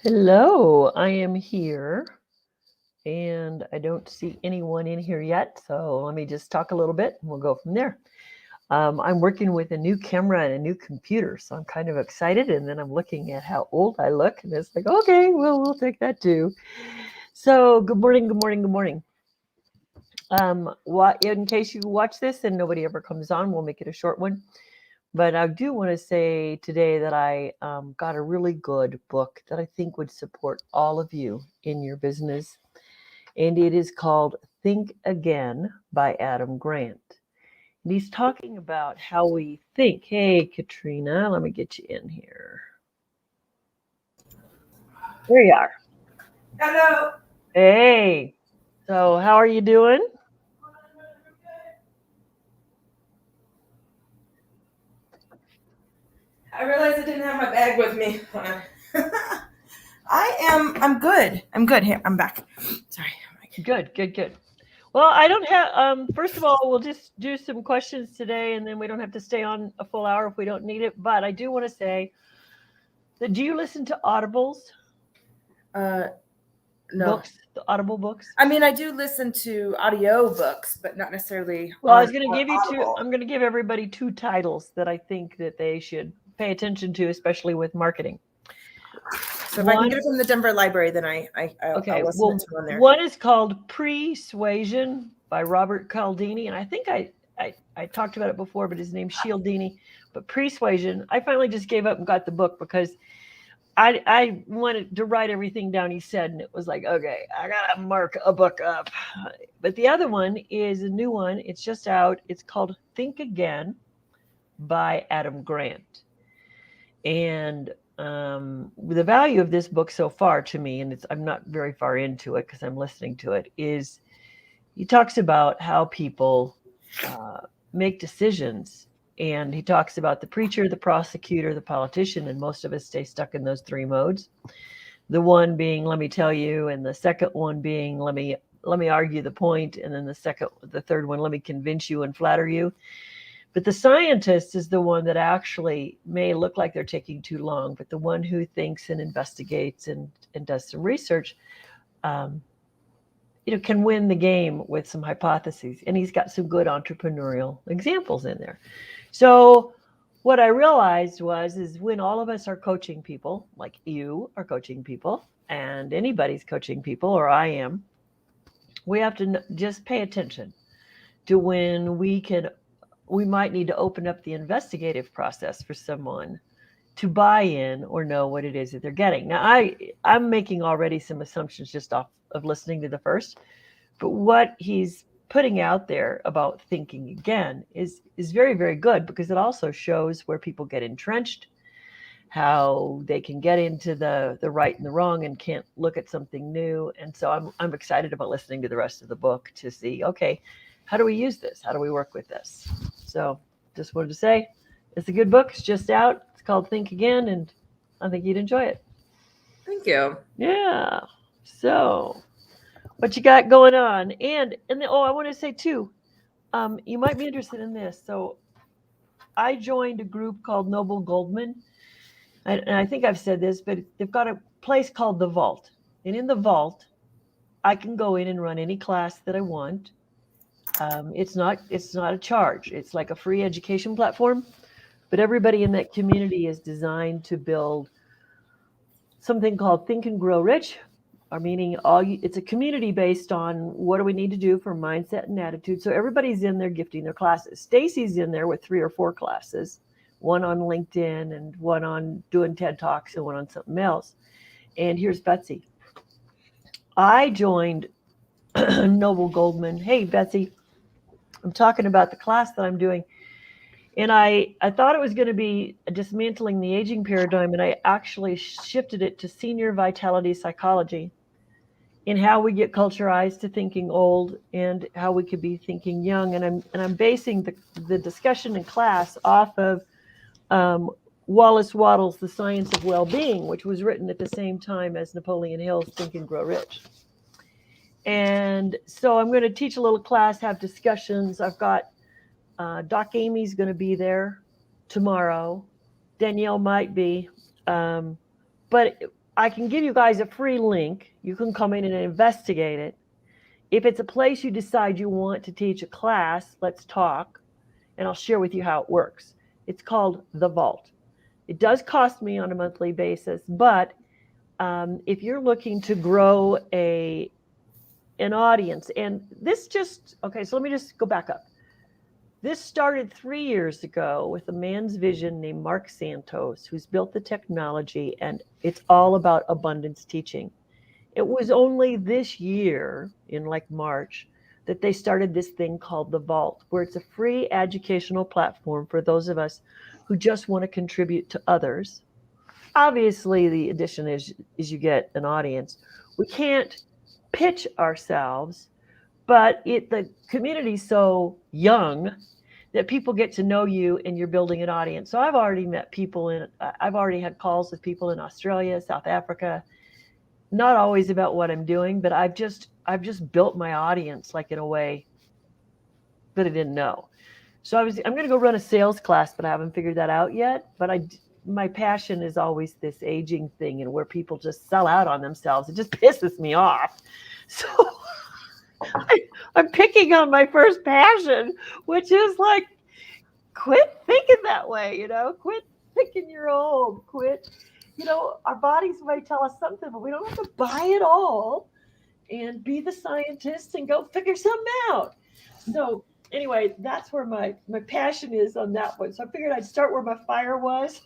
Hello, I am here and I don't see anyone in here yet. So let me just talk a little bit and we'll go from there. I'm working with a new camera and a new computer, so I'm kind of excited. And then I'm looking at how old I look, and it's like, okay, well, we'll take that too. So, good morning, good morning, good morning. In case you watch this and nobody ever comes on, we'll make it a short one. But I do want to say today that I got a really good book that I think would support all of you in your business. And it is called Think Again by Adam Grant. And he's talking about how we think. Hey, Katrina, let me get you in here. There you are. Hello. Hey. So, how are you doing? I realized I didn't have my bag with me. Hold on. I'm good. I'm good. Here, I'm back. Sorry. Good, good, good. Well, I don't have, first of all, we'll just do some questions today and then we don't have to stay on a full hour if we don't need it. But I do want to say that do you listen to Audibles, Uh, no. books, the Audible books? I mean, I do listen to audio books, but not necessily Well, I on was going to give you two, Audible. I'm going to give everybody two titles that I think that they should pay attention to, especially with marketing. So if I can One, get it from the Denver Library, then I'll okay, listen well, to on there. one is called Persuasion by Robert Cialdini, and I think I talked about it before, but his name's Cialdini. But Persuasion, I finally just gave up and got the book because I wanted to write everything down he said, and it was like, okay, I gotta mark a book up. But the other one is a new one. It's just out. It's called Think Again by Adam Grant. And the value of this book so far to me, and I'm not very far into it because I'm listening to it, is he talks about how people uh, make decisions. And he talks about the preacher, the prosecutor, the politician, and most of us stay stuck in those three modes. The one being, let me tell you, and the second one being, let me argue the point, and then the third one, let me convince you and flatter you. But the scientist is the one that actually may look like they're taking too long, but the one who thinks and investigates and does some research, um, can win the game with some hypotheses. And he's got some good entrepreneurial examples in there. So what I realized is when all of us are coaching people, like you are coaching people, and anybody's coaching people, or I am, we have to just pay attention to when we might need to open up the investigative process for someone to buy in or know what it is that they're getting. Now, I'm making already some assumptions just off of listening to the first, but what he's putting out there about thinking again is very, very good because it also shows where people get entrenched, how they can get into the right and the wrong and can't look at something new. And so I'm excited about listening to the rest of the book to see, okay, how do we use this? How do we work with this? So just wanted to say it's a good book. It's just out. It's called Think Again, and I think you'd enjoy it. Thank you. Yeah. So what you got going on? Oh, I want to say too, you might be interested in this. So I joined a group called Noble Goldman, and I think I've said this, but they've got a place called the Vault, and in the Vault, I can go in and run any class that I want. It's not a charge. It's like a free education platform, but everybody in that community is designed to build something called Think and Grow Rich. Or meaning it's a community based on what do we need to do for mindset and attitude. So everybody's in there gifting their classes. Stacy's in there with 3 or 4 classes, one on LinkedIn and one on doing TED Talks and one on something else. And here's Betsy. I joined Noble Goldman. Hey, Betsy, I'm talking about the class that I'm doing. And I thought it was going to be dismantling the aging paradigm, and I actually shifted it to senior vitality psychology in how we get culturized to thinking old and how we could be thinking young. And I'm basing the discussion in class off of um, Wallace Wattles' The Science of Well-Being, which was written at the same time as Napoleon Hill's Think and Grow Rich. And so I'm going to teach a little class, have discussions. I've got Doc Amy's going to be there tomorrow. Danielle might be. But I can give you guys a free link. You can come in and investigate it. If it's a place you decide you want to teach a class, let's talk, and I'll share with you how it works. It's called The Vault. It does cost me on a monthly basis, but if you're looking to grow an audience, and this just, okay, so let me just go back up. This started 3 years ago with a man's vision named Mark Santos, who's built the technology, and it's all about abundance teaching. It was only this year, in like March, that they started this thing called The Vault, where it's a free educational platform for those of us who just want to contribute to others. Obviously, the addition is you get an audience. We can't pitch ourselves, but the community's so young that people get to know you and you're building an audience. So I've already met people I've already had calls with people in Australia, South Africa, not always about what I'm doing, but I've just built my audience like in a way that I didn't know. So I'm going to go run a sales class, but I haven't figured that out yet. But my passion is always this aging thing and where people just sell out on themselves. It just pisses me off. So I'm picking on my first passion, which is like, quit thinking that way, quit thinking you're old, quit. Our bodies might tell us something, but we don't have to buy it all and be the scientist and go figure something out. So anyway, that's where my passion is on that one. So I figured I'd start where my fire was.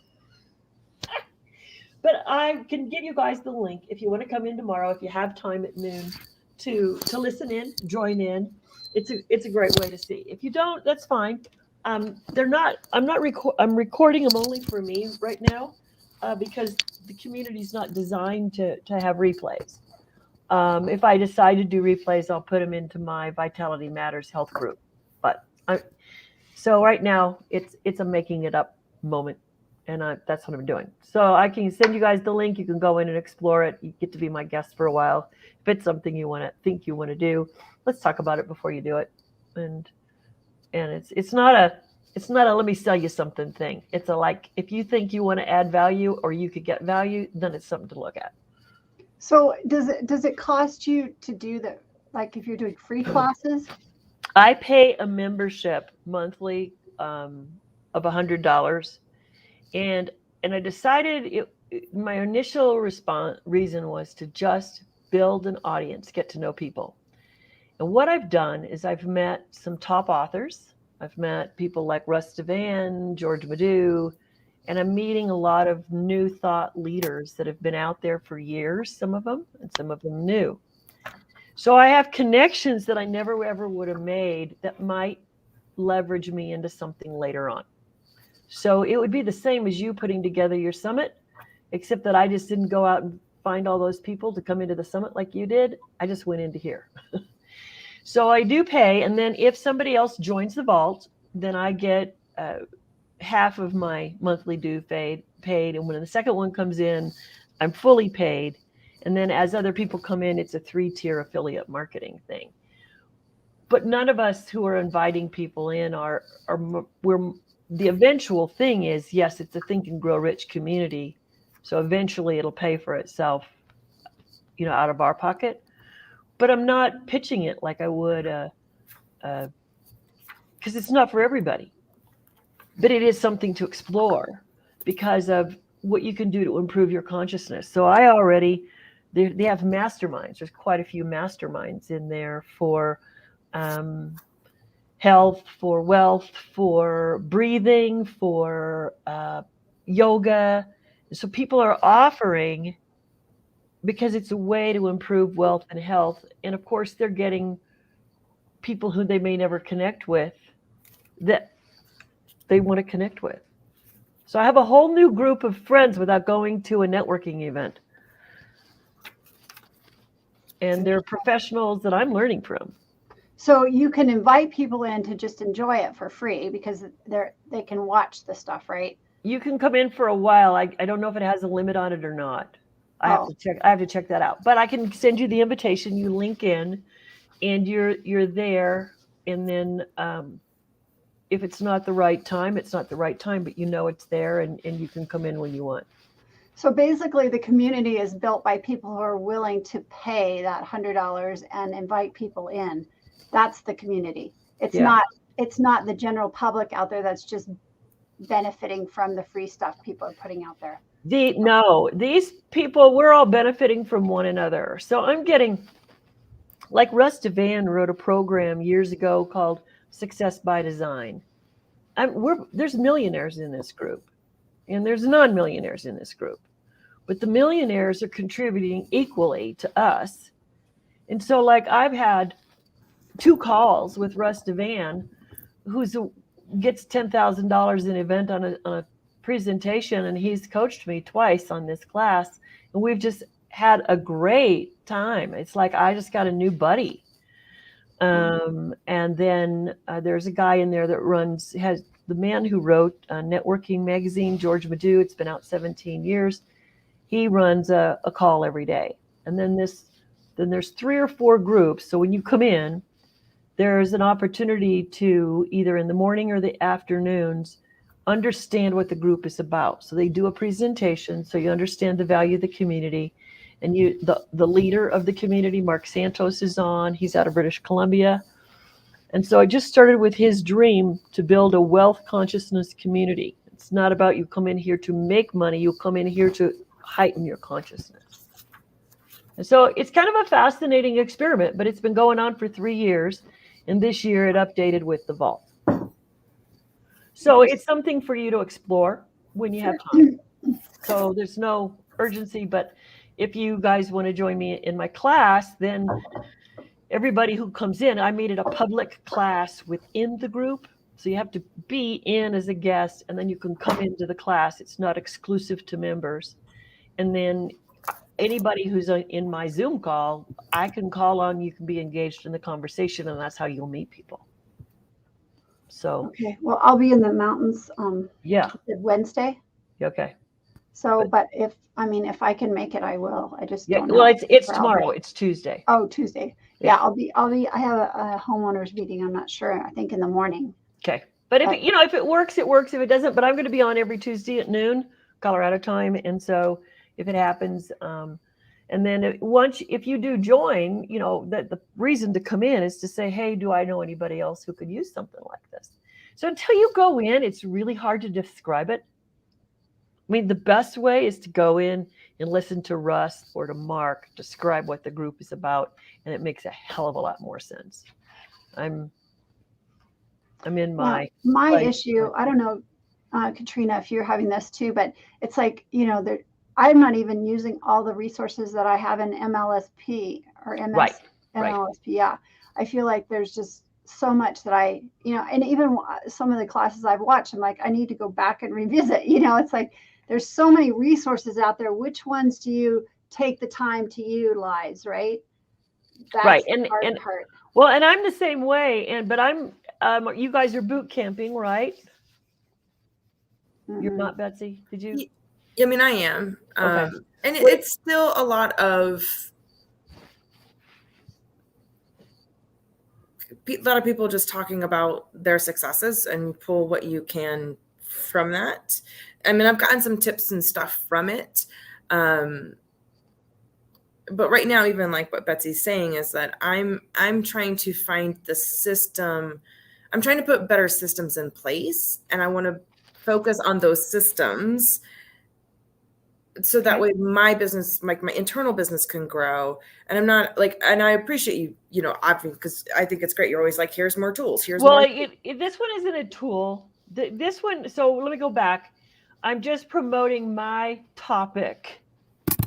But I can give you guys the link if you want to come in tomorrow, if you have time at noon to listen in, join in. It's a great way to see. If you don't, that's fine. I'm recording them only for me right now because the community's not designed to have replays. If I decide to do replays, I'll put them into my Vitality Matters health group. But so right now it's a making it up moment, and that's what I'm doing. So I can send you guys the link. You can go in and explore it. You get to be my guest for a while. If it's something you want to do, let's talk about it before you do it. And it's not a let me sell you something thing. It's a like, if you think you want to add value or you could get value, then it's something to look at. So does it cost you to do that? Like if you're doing free classes? I pay a membership monthly of $100, and I decided my initial reason was to just build an audience, get to know people. And what I've done is I've met some top authors. I've met people like Russ Devan, George Madu, and I'm meeting a lot of new thought leaders that have been out there for years, some of them, and some of them new. So I have connections that I never ever would have made that might leverage me into something later on. So it would be the same as you putting together your summit, except that I just didn't go out and find all those people to come into the summit like you did. I just went into here. So I do pay, and then if somebody else joins the vault, then I get half of my monthly due paid, and when the second one comes in, I'm fully paid. And then as other people come in, it's a 3-tier affiliate marketing thing. But none of us who are inviting people in we're the eventual thing is, yes, it's a Think and Grow Rich community. So eventually it'll pay for itself, out of our pocket. But I'm not pitching it like I would, because it's not for everybody. But it is something to explore because of what you can do to improve your consciousness. So they have masterminds. There's quite a few masterminds in there for health, for wealth, for breathing, for yoga. So people are offering, because it's a way to improve wealth and health. And of course, they're getting people who they may never connect with that they want to connect with. So I have a whole new group of friends without going to a networking event. And they're professionals that I'm learning from. So you can invite people in to just enjoy it for free because they can watch the stuff, right? You can come in for a while. I don't know if it has a limit on it or not. I have to check that out. But I can send you the invitation. You link in, and you're there. And then if it's not the right time, it's not the right time. But it's there, and you can come in when you want. So basically, the community is built by people who are willing to pay that $100 and invite people in. That's the community. It's Yeah. not. It's not the general public out there that's just benefiting from the free stuff people are putting out there. No, these people, we're all benefiting from one another. So I'm getting, like Russ Devan wrote a program years ago called Success by Design. There's millionaires in this group, and there's non-millionaires in this group, but the millionaires are contributing equally to us. And so, like, I've had 2 calls with Russ Devan, who's gets $10,000 in event on a presentation, and he's coached me twice on this class, and we've just had a great time. It's like I just got a new buddy. And then there's a guy in there that has the man who wrote Networking Magazine, George Madu. It's been out 17 years. He runs a call every day. And then there's 3 or 4 groups. So when you come in, there's an opportunity to either in the morning or the afternoons understand what the group is about. So they do a presentation so you understand the value of the community. And the leader of the community, Mark Santos, is on. He's out of British Columbia. And so I just started with his dream to build a wealth consciousness community. It's not about you come in here to make money. You come in here to heighten your consciousness. And so it's kind of a fascinating experiment, but it's been going on for 3 years. And this year it updated with the vault. So it's something for you to explore when you have time. So there's no urgency, but if you guys want to join me in my class, then everybody who comes in, I made it a public class within the group. So you have to be in as a guest, and then you can come into the class. It's not exclusive to members. And then anybody who's in my Zoom call, I can call on, you can be engaged in the conversation, and that's how you'll meet people. So, Okay. Well, I'll be in the mountains yeah. Wednesday. Okay. So, but if I can make it, I will. I just don't know. Well, it's tomorrow. It's Tuesday. Oh, Tuesday. Yeah, I'll be. I have a homeowners meeting. I'm not sure. I think in the morning. Okay. But if it works, it works. If it doesn't, but I'm going to be on every Tuesday at noon, Colorado time. And so if it happens, and then if you do join, that the reason to come in is to say, hey, do I know anybody else who could use something like this? So until you go in, it's really hard to describe it. I mean, the best way is to go in and listen to Russ or to Mark describe what the group is about, and it makes a hell of a lot more sense. I'm in my issue. I don't know, Katrina, if you're having this too, but it's like, I'm not even using all the resources that I have in MLSP or MS, MLSP. Yeah. I feel like there's just so much that and even some of the classes I've watched, I'm like, I need to go back and revisit, it's like, there's so many resources out there. Which ones do you take the time to utilize? Right. That's the hard part. Well, and I'm the same way. But I'm, you guys are boot camping, right? Mm-hmm. You're not, Betsy? Did you? I mean, I am. Okay. And it's still a lot of people just talking about their successes, and pull what you can from that. I mean, I've gotten some tips and stuff from it. But right now, even like what Betsy's saying is that I'm trying to find the system. I'm trying to put better systems in place, and I want to focus on those systems so that way my business, like my internal business, can grow. And I'm not like, and I appreciate you, because I think it's great. You're always like, here's more tools. This one isn't a tool. This one. So let me go back. I'm just promoting my topic.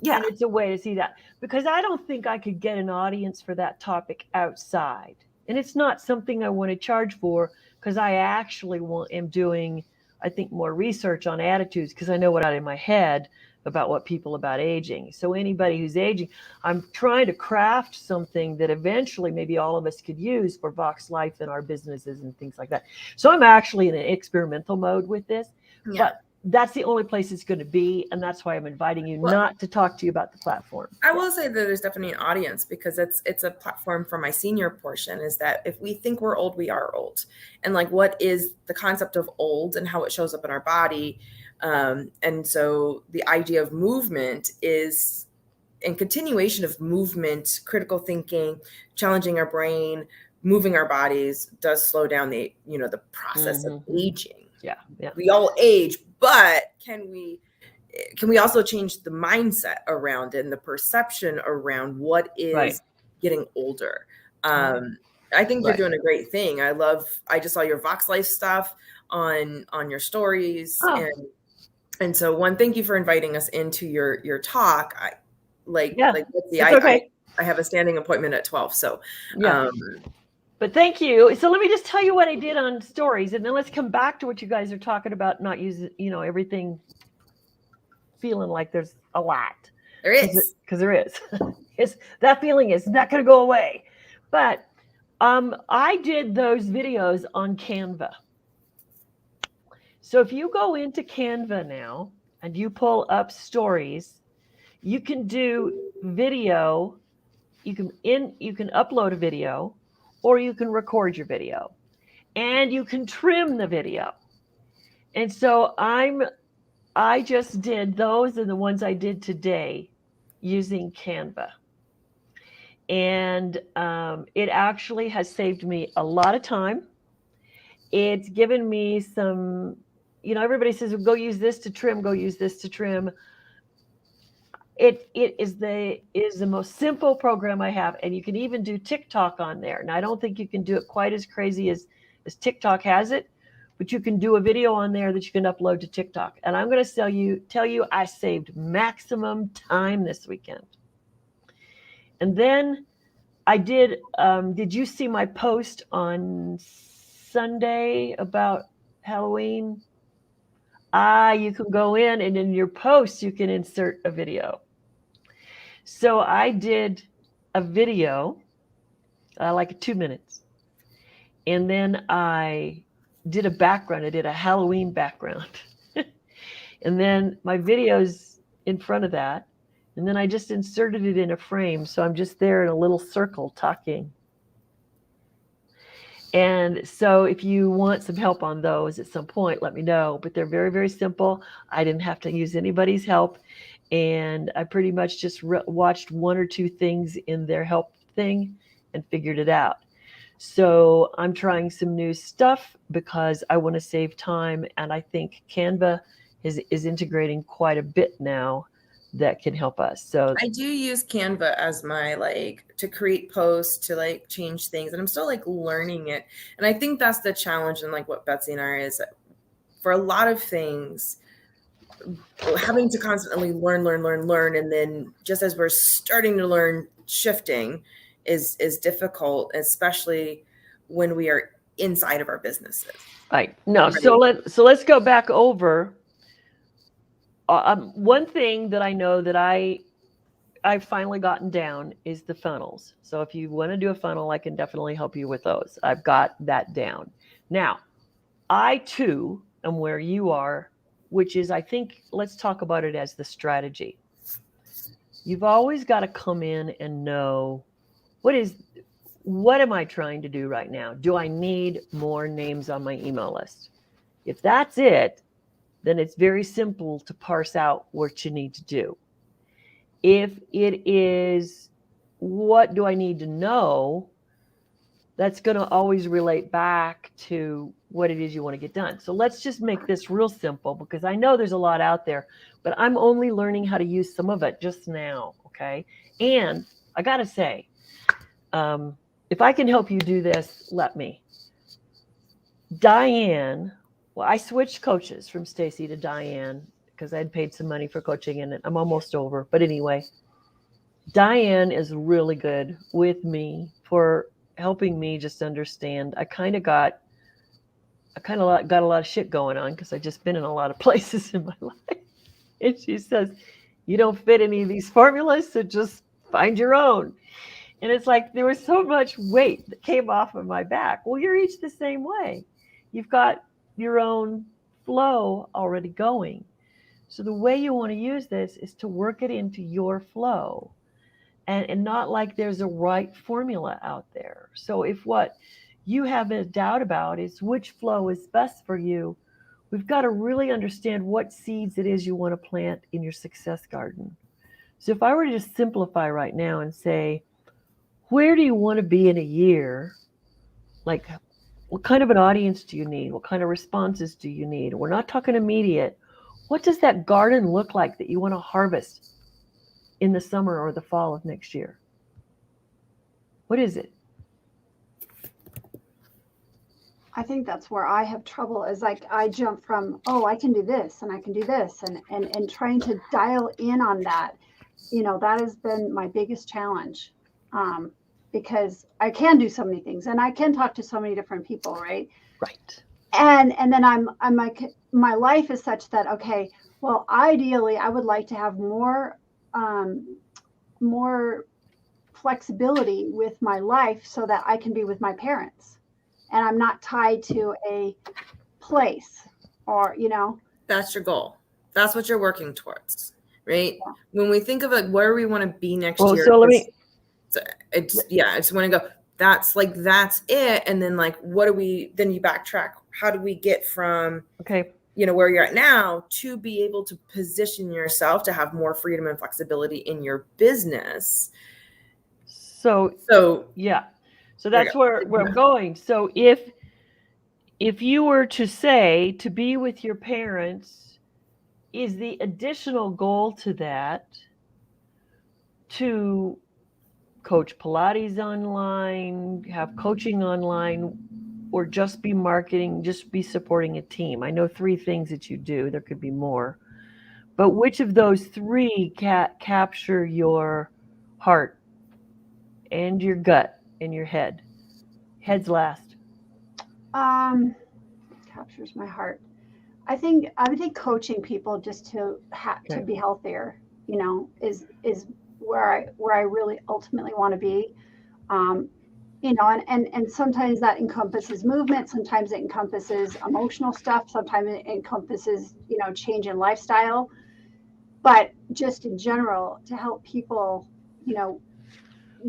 Yeah. And it's a way to see that, because I don't think I could get an audience for that topic outside. And it's not something I want to charge for, because I actually am doing, I think, more research on attitudes, because I know what out in my head about what people about aging. So anybody who's aging, I'm trying to craft something that eventually maybe all of us could use for Vox Life and our businesses and things like that. So I'm actually in an experimental mode with this, but that's the only place it's going to be. And that's why I'm inviting you not to talk to you about the platform. I will say that there's definitely an audience, because it's a platform for my senior portion, is that if we think we're old, we are old. And like, what is the concept of old and how it shows up in our body? And so the idea of movement is in continuation of movement, critical thinking, challenging our brain, moving our bodies does slow down the process of aging. Yeah. We all age, but can we also change the mindset around it and the perception around what is getting older? I think you're doing a great thing. I just saw your Vox Life stuff on your stories. And so thank you for inviting us into your talk. I have a standing appointment at 12. So, but thank you. So let me just tell you what I did on stories, and then let's come back to what you guys are talking about, not using, everything feeling like there's a lot. There is. Because there is. That feeling is not going to go away. But I did those videos on Canva. So if you go into Canva now and you pull up stories, you can do video. You can upload a video, or you can record your video, and you can trim the video. And so I just did those, and the ones I did today using Canva. And it actually has saved me a lot of time. It's given me some, everybody says, well, go use this to trim, go use this to trim. It is the most simple program I have, and you can even do TikTok on there. And I don't think you can do it quite as crazy as TikTok has it, but you can do a video on there that you can upload to TikTok. And I'm going to tell you, I saved maximum time this weekend. And then I did you see my post on Sunday about Halloween? You can go in, and in your post, you can insert a video. So I did a video, like 2 minutes. And then I did a background. I did a Halloween background. And then my video's in front of that. And then I just inserted it in a frame. So I'm just there in a little circle talking. And so if you want some help on those at some point, let me know. But they're very, very simple. I didn't have to use anybody's help. And I pretty much just watched one or two things in their help thing and figured it out. So I'm trying some new stuff because I want to save time. And I think Canva is integrating quite a bit now that can help us. So I do use Canva as my to create posts, to change things, and I'm still learning it. And I think that's the challenge, and what Betsy and I is for a lot of things, having to constantly learn, and then just as we're starting to learn, shifting is difficult, especially when we are inside of our businesses. Right. No. Right. So let's go back over. One thing that I know that I've finally gotten down is the funnels. So if you want to do a funnel, I can definitely help you with those. I've got that down. Now, I too am where you are, which is, I think, let's talk about it as the strategy. You've always got to come in and know what am I trying to do right now? Do I need more names on my email list? If that's it, then it's very simple to parse out what you need to do. If it is, what do I need to know? That's going to always relate back to what it is you want to get done. So let's just make this real simple, because I know there's a lot out there, but I'm only learning how to use some of it just now. Okay. And I got to say, if I can help you do this, let me. Diane, well, I switched coaches from Stacy to Diane because I'd paid some money for coaching, and I'm almost over. But anyway, Diane is really good with me for helping me just understand. I kind of got a lot of shit going on because I've just been in a lot of places in my life. And she says, you don't fit any of these formulas, so just find your own. And it's like there was so much weight that came off of my back. Well, you're each the same way. You've got your own flow already going. So the way you want to use this is to work it into your flow, and not like there's a right formula out there. So if what you have a doubt about is which flow is best for you, we've got to really understand what seeds it is you want to plant in your success garden. So if I were to just simplify right now and say, where do you want to be in a year? Like, what kind of an audience do you need? What kind of responses do you need? We're not talking immediate. What does that garden look like that you want to harvest in the summer or the fall of next year? What is it? I think that's where I have trouble, is like I jump from, oh, I can do this and I can do this, and trying to dial in on that. That has been my biggest challenge, because I can do so many things and I can talk to so many different people, right? Right. And then I'm like, my life is such that, okay, well, ideally I would like to have more flexibility with my life so that I can be with my parents and I'm not tied to a place, or That's your goal. That's what you're working towards, right? Yeah. When we think of like where we want to be next Well, year, so let me. I just want to go. That's it, and then like, what do we? Then you backtrack. How do we get from Okay. Where you're at now to be able to position yourself to have more freedom and flexibility in your business? So yeah. So that's where I'm going. So if you were to say to be with your parents, is the additional goal to that to coach Pilates online, have coaching online, or just be marketing, just be supporting a team? I know 3 things that you do. There could be more. But which of those 3 capture your heart and your gut and your head? Head's last. Captures my heart. I think coaching people just to to be healthier, is where I really ultimately want to be. And sometimes that encompasses movement, sometimes it encompasses emotional stuff, sometimes it encompasses, change in lifestyle. But just in general, to help people,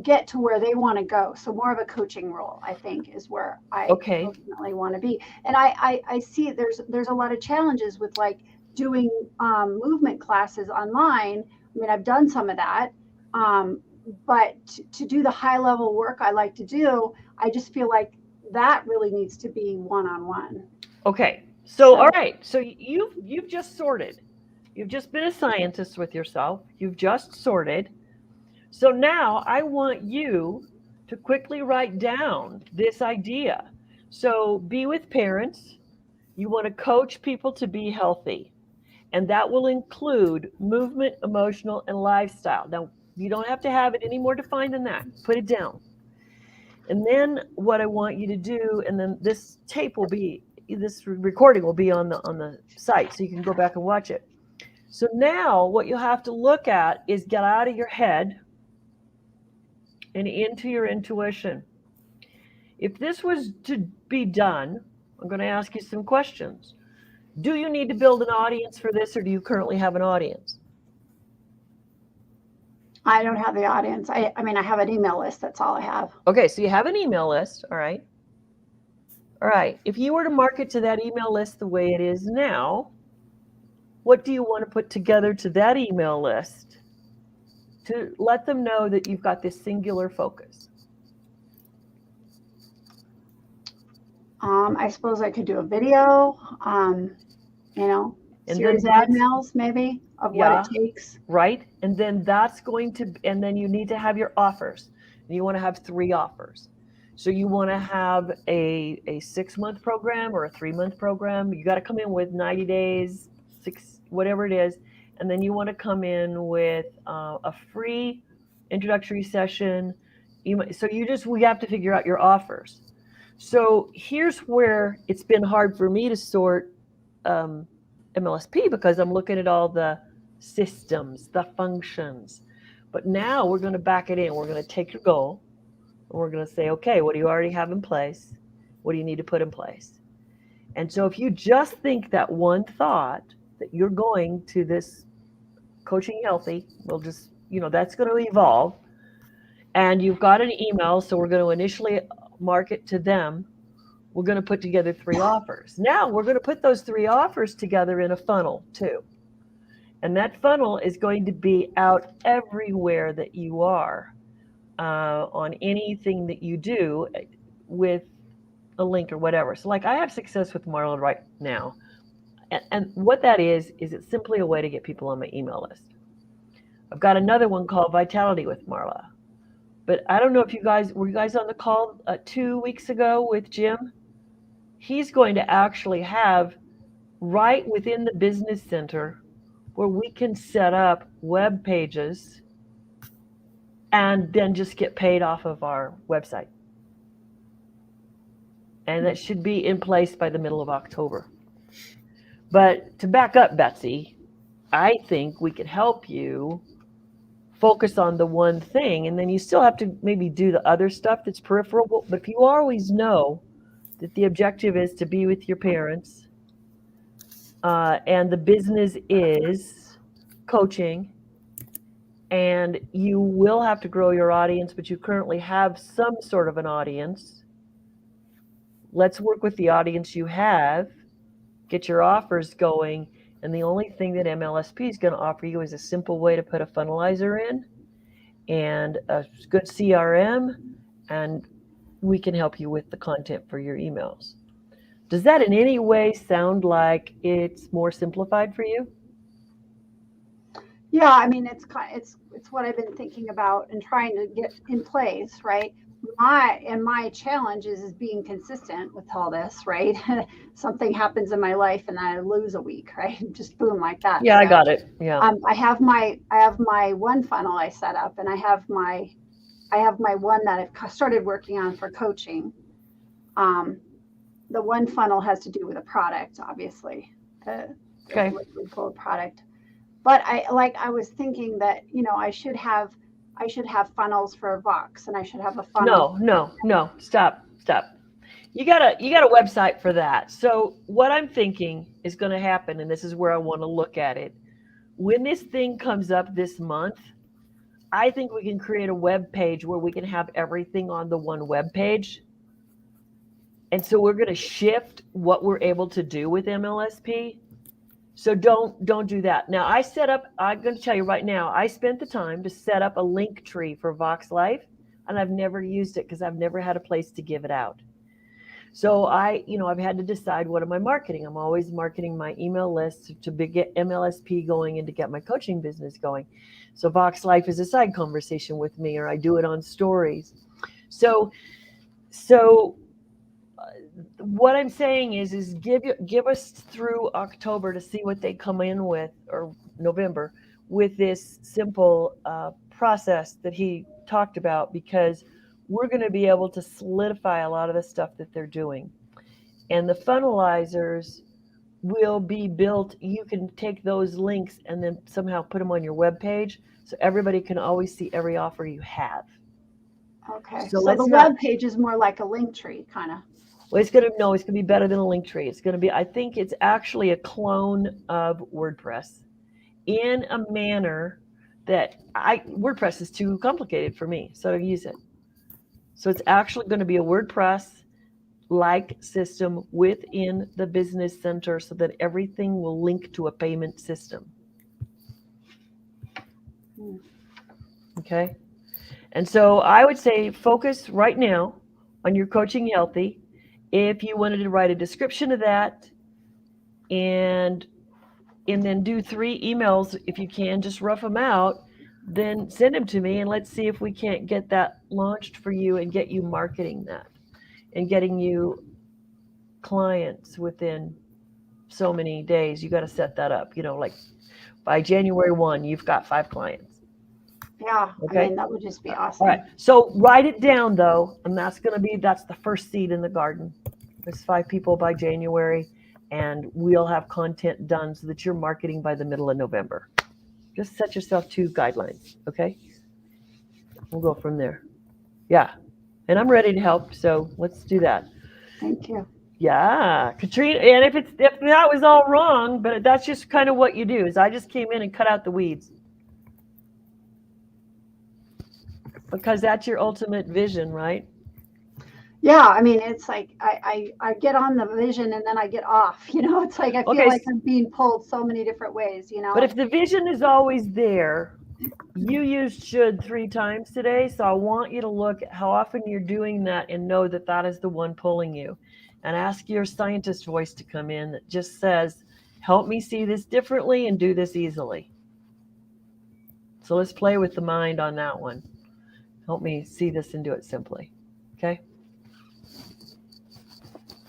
get to where they want to go. So more of a coaching role, I think, is where I ultimately want to be. And I see there's a lot of challenges with like doing movement classes online. I mean, I've done some of that. But to do the high level work I like to do, I just feel like that really needs to be one-on-one. Okay. So all right. So you've just sorted. You've just been a scientist with yourself. You've just sorted. So now I want you to quickly write down this idea. So be with parents. You want to coach people to be healthy. And that will include movement, emotional, and lifestyle. Now, you don't have to have it any more defined than that. Put it down. And then what I want you to do, and then this recording will be on the site, so you can go back and watch it. So now what you'll have to look at is get out of your head and into your intuition. If this was to be done, I'm going to ask you some questions. Do you need to build an audience for this, or do you currently have an audience? I don't have the audience. I mean, I have an email list. That's all I have. Okay, so you have an email list. All right. All right. If you were to market to that email list the way it is now, what do you want to put together to that email list to let them know that you've got this singular focus? I suppose I could do a video, series of emails maybe of what it takes. Right. And then and then you need to have your offers. And you want to have 3 offers. So you want to have a 6-month program or a 3-month program. You got to come in with 90 days, 6, whatever it is. And then you want to come in with a free introductory session. We have to figure out your offers. So here's where it's been hard for me to sort MLSP, because I'm looking at all the systems, the functions. But now we're going to back it in. We're going to take your goal and we're going to say, okay, what do you already have in place? What do you need to put in place? And so if you just think that one thought that you're going to this Coaching Healthy, we'll just, that's going to evolve. And you've got an email, so we're going to initially market to them. we're going to put together 3 offers. Now we're going to put those 3 offers together in a funnel too. And that funnel is going to be out everywhere that you are, on anything that you do with a link or whatever. So like I have success with Marla right now. And what that is it's simply a way to get people on my email list. I've got another one called Vitality with Marla. But I don't know if you guys, were you guys on the call 2 weeks ago with Jim? He's going to actually have right within the business center where we can set up web pages and then just get paid off of our website. And that should be in place by the middle of October. But to back up, Betsy, I think we could help you focus on the one thing, and then you still have to maybe do the other stuff that's peripheral. But if you always know that the objective is to be with your parents, and the business is coaching, and you will have to grow your audience, but you currently have some sort of an audience. Let's work with the audience you have, get your offers going, and the only thing that MLSP is going to offer you is a simple way to put a funnelizer in and a good CRM, and we can help you with the content for your emails. Does that in any way sound like it's more simplified for you? Yeah, I mean, it's what I've been thinking about and trying to get in place, right? My challenge is being consistent with all this, right? Something happens in my life and I lose a week, right? Just boom, like that. Yeah, so, I got it. Yeah. I have my one funnel I set up, and I have my one that I've started working on for coaching. The one funnel has to do with a product, obviously. Okay. Liquid gold product. But I was thinking that, I should have funnels for Vox, and I should have a funnel. No. Stop. You got a website for that. So what I'm thinking is going to happen, and this is where I want to look at it. When this thing comes up this month, I think we can create a web page where we can have everything on the one web page. And so we're going to shift what we're able to do with MLSP. So don't do that. Now I'm going to tell you right now, I spent the time to set up a link tree for Vox Life, and I've never used it because I've never had a place to give it out. So I've had to decide, what am I marketing? I'm always marketing my email list to get MLSP going and to get my coaching business going. So Vox Life is a side conversation with me, or I do it on stories. So what I'm saying is give us through October to see what they come in with, or November, with this simple process that he talked about, because we're going to be able to solidify a lot of the stuff that they're doing. And the funnelizers will be built. You can take those links and then somehow put them on your web page, so everybody can always see every offer you have. Okay. So the web page is more like a link tree, kind of. Well, it's going to be better than a link tree. It's going to be, I think it's actually a clone of WordPress in a manner that WordPress is too complicated for me, so I don't use it. So it's actually going to be a WordPress-like system within the business center, so that everything will link to a payment system. Okay. And so I would say focus right now on your Coaching Healthy. If you wanted to write a description of that, and then do 3 emails, if you can, just rough them out, then send them to me, and let's see if we can't get that launched for you and get you marketing that and getting you clients within so many days. You got to set that up, like by January 1, you've got 5 clients. Yeah. Okay. I mean, that would just be awesome. All right. So write it down though. And that's the first seed in the garden. There's 5 people by January, and we'll have content done so that you're marketing by the middle of November. Just set yourself 2 guidelines. Okay. We'll go from there. Yeah. And I'm ready to help. So let's do that. Thank you. Yeah. Katrina. And if that was all wrong, but that's just kind of what you do, is I just came in and cut out the weeds. Because that's your ultimate vision, right? Yeah, I mean, it's like I get on the vision and then I get off, it's like I feel like I'm being pulled so many different ways, But if the vision is always there, you used should 3 times today, so I want you to look at how often you're doing that and know that that is the one pulling you. And ask your scientist voice to come in that just says, help me see this differently and do this easily. So let's play with the mind on that one. Help me see this and do it simply. Okay?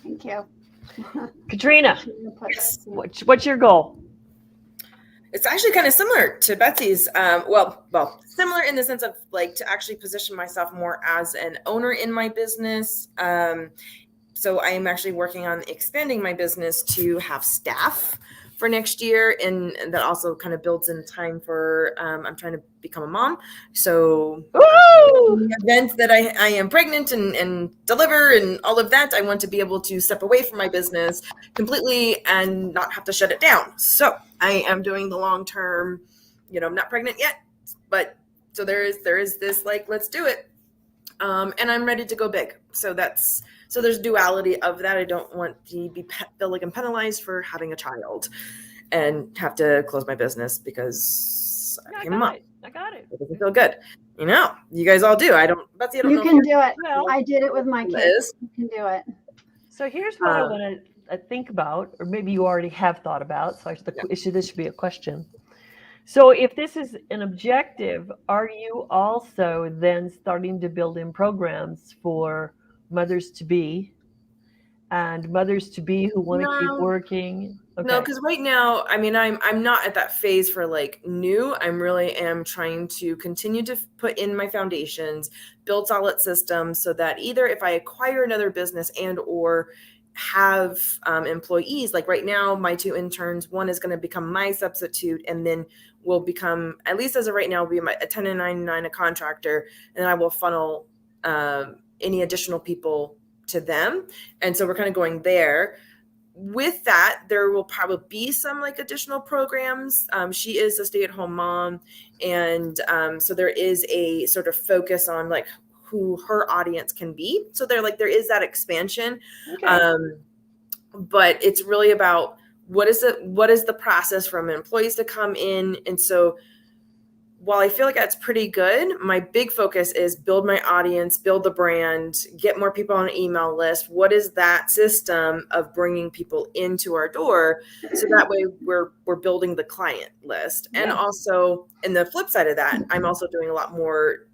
Thank you. Katrina, Yes. what's your goal? It's actually kind of similar to Betsy's. Well, similar in the sense of like to actually position myself more as an owner in my business. So I am actually working on expanding my business to have staff for next year, and that also kind of builds in time for I'm trying to become a mom. So the events that I am pregnant and deliver and all of that, I want to be able to step away from my business completely and not have to shut it down. So I am doing the long term, I'm not pregnant yet, but so there is this like, let's do it. And I'm ready to go big. So there's duality of that. I don't want to feel like I'm penalized for having a child and have to close my business because I got it. It doesn't feel good. You guys all do. Betsy, I don't know. You can do it. Well, I did it with my kids. You can do it. So here's what I want to think about, or maybe you already have thought about. So this should be a question. So if this is an objective, are you also then starting to build in programs for mothers to be and mothers to be who want to keep working? Okay. No, because right now, I mean, I'm not at that phase for like new. I really am trying to continue to put in my foundations, build solid systems so that either if I acquire another business and or have employees, like right now, my 2 interns, one is going to become my substitute and then will become, at least as of right now, will be a 1099, a contractor, and I will funnel any additional people to them. And so we're kind of going there. With that, there will probably be some like additional programs. She is a stay-at-home mom. And so there is a sort of focus on like who her audience can be. So there is that expansion. Okay. But it's really about what is the process from employees to come in. And so while I feel like that's pretty good, my big focus is build my audience, build the brand, get more people on an email list. What is that system of bringing people into our door? So that way we're building the client list. And also, and the flip side of that, I'm also doing a lot more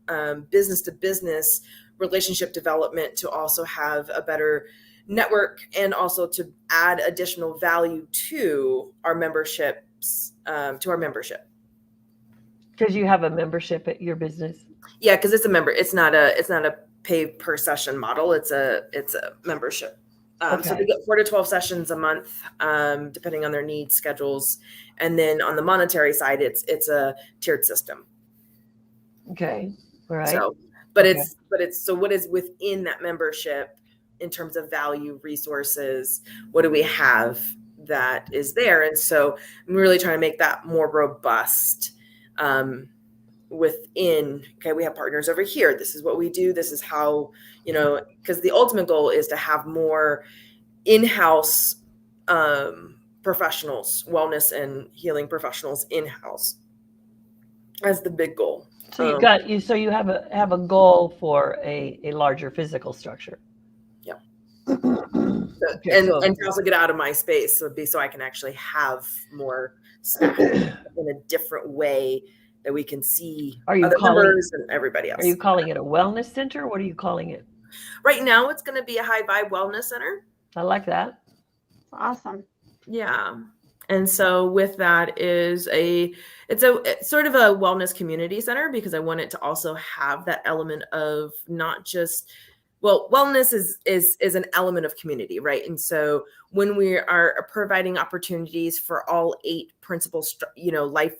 business to business relationship development to also have a better network and also to add additional value to our memberships, to our membership. Because you have a membership at your business. Yeah, because it's a member. It's not a pay per session model. It's a membership. Okay. So they get 4 to 12 sessions a month, depending on their needs, schedules, and then on the monetary side, it's a tiered system. Okay, all right. So, but it's so what is within that membership in terms of value, resources? What do we have that is there? And so I'm really trying to make that more robust. Within, okay, we have partners over here. This is what we do. This is how, because the ultimate goal is to have more in-house professionals, wellness and healing professionals in-house as the big goal. So you have a goal for a larger physical structure. Yeah. And to also get out of my space, so I can actually have more staff in a different way that we can see other members and everybody else. Are you calling it a wellness center? What are you calling it? Right now, it's going to be a high vibe wellness center. I like that. Awesome. Yeah. And so with that it's sort of a wellness community center because I want it to also have that element of not just, wellness is an element of community, right? And so when we are providing opportunities for all 8 principal, life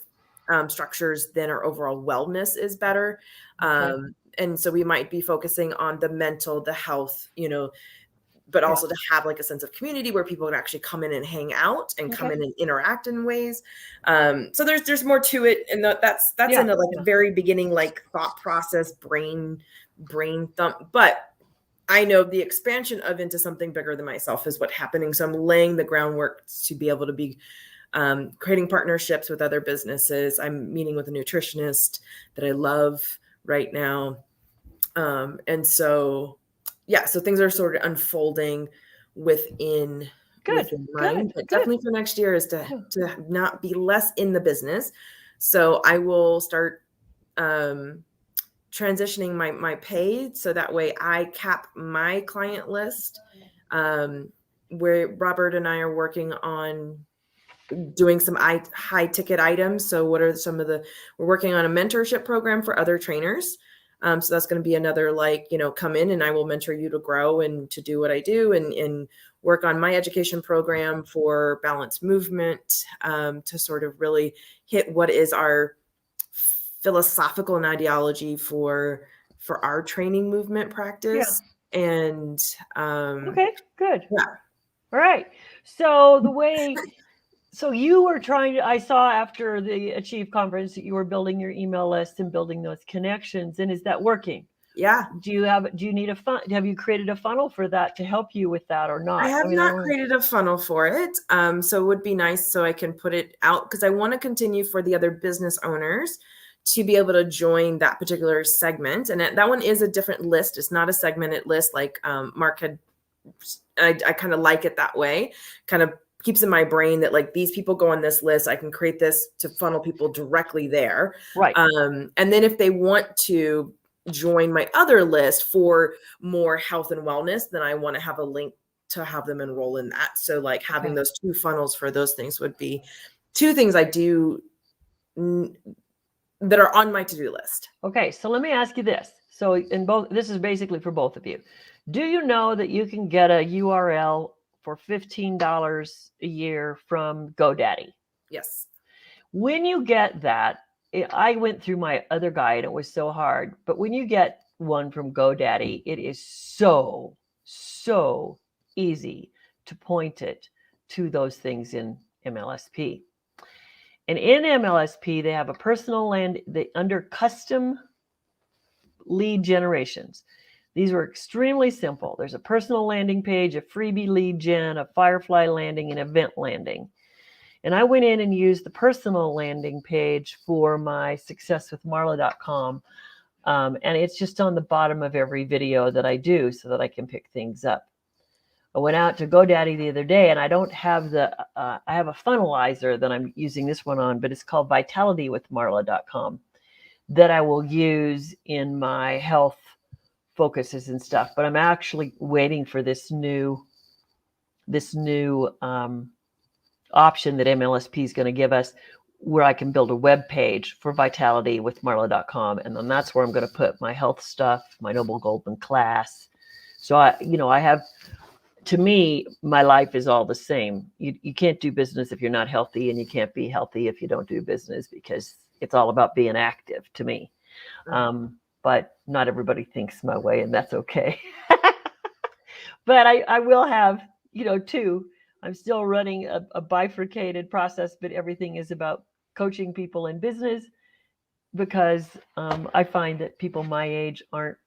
structures, then our overall wellness is better. Okay. And so we might be focusing on the mental, the health, but also to have like a sense of community where people can actually come in and hang out and come in and interact in ways. So there's more to it. And that's in a very beginning, like thought process, brain thump. But I know the expansion of into something bigger than myself is what's happening. So I'm laying the groundwork to be able to be creating partnerships with other businesses. I'm meeting with a nutritionist that I love right now. And so, yeah, so things are sort of unfolding within mine. But definitely for next year is to not be less in the business. So I will start transitioning my pay so that way I cap my client list, where Robert and I are working on doing some high ticket items. So what are some of we're working on a mentorship program for other trainers. So that's going to be another, come in and I will mentor you to grow and to do what I do and work on my education program for balanced movement, to sort of really hit what is our philosophical and ideology for our training movement practice. Yeah. And okay, good. Yeah. All right. So so you were I saw after the Achieve conference that you were building your email list and building those connections. And is that working? Yeah. Do you need have you created a funnel for that to help you with that or not? I have not created a funnel for it. So it would be nice so I can put it out because I want to continue for the other business owners to be able to join that particular segment. And that one is a different list. It's not a segmented list like Mark had. I kind of like it that way. Kind of keeps in my brain that like these people go on this list. I can create this to funnel people directly there. Right. And then if they want to join my other list for more health and wellness, then I want to have a link to have them enroll in that. So like having those two funnels for those things would be two things I do that are on my to-do list. Okay. So let me ask you this. So this is basically for both of you. Do you know that you can get a URL for $15 a year from GoDaddy? Yes. When you get that, I went through my other guide. It was so hard. But when you get one from GoDaddy, it is so easy to point it to those things in MLSP. And in MLSP, they have a personal under custom lead generations. These were extremely simple. There's a personal landing page, a freebie lead gen, a Firefly landing, and event landing. And I went in and used the personal landing page for my successwithmarla.com. And it's just on the bottom of every video that I do so that I can pick things up. I went out to GoDaddy the other day and I don't have I have a funnelizer that I'm using this one on, but it's called vitality.with.marla.com that I will use in my health focuses and stuff. But I'm actually waiting for this new option that MLSP is going to give us where I can build a web page for vitality.with.marla.com. And then that's where I'm going to put my health stuff, my Noble Golden class. So I have, to me, my life is all the same. You can't do business if you're not healthy, and you can't be healthy if you don't do business, because it's all about being active to me. But not everybody thinks my way, and that's okay. But I will have, two. I'm still running a bifurcated process, but everything is about coaching people in business, because I find that people my age aren't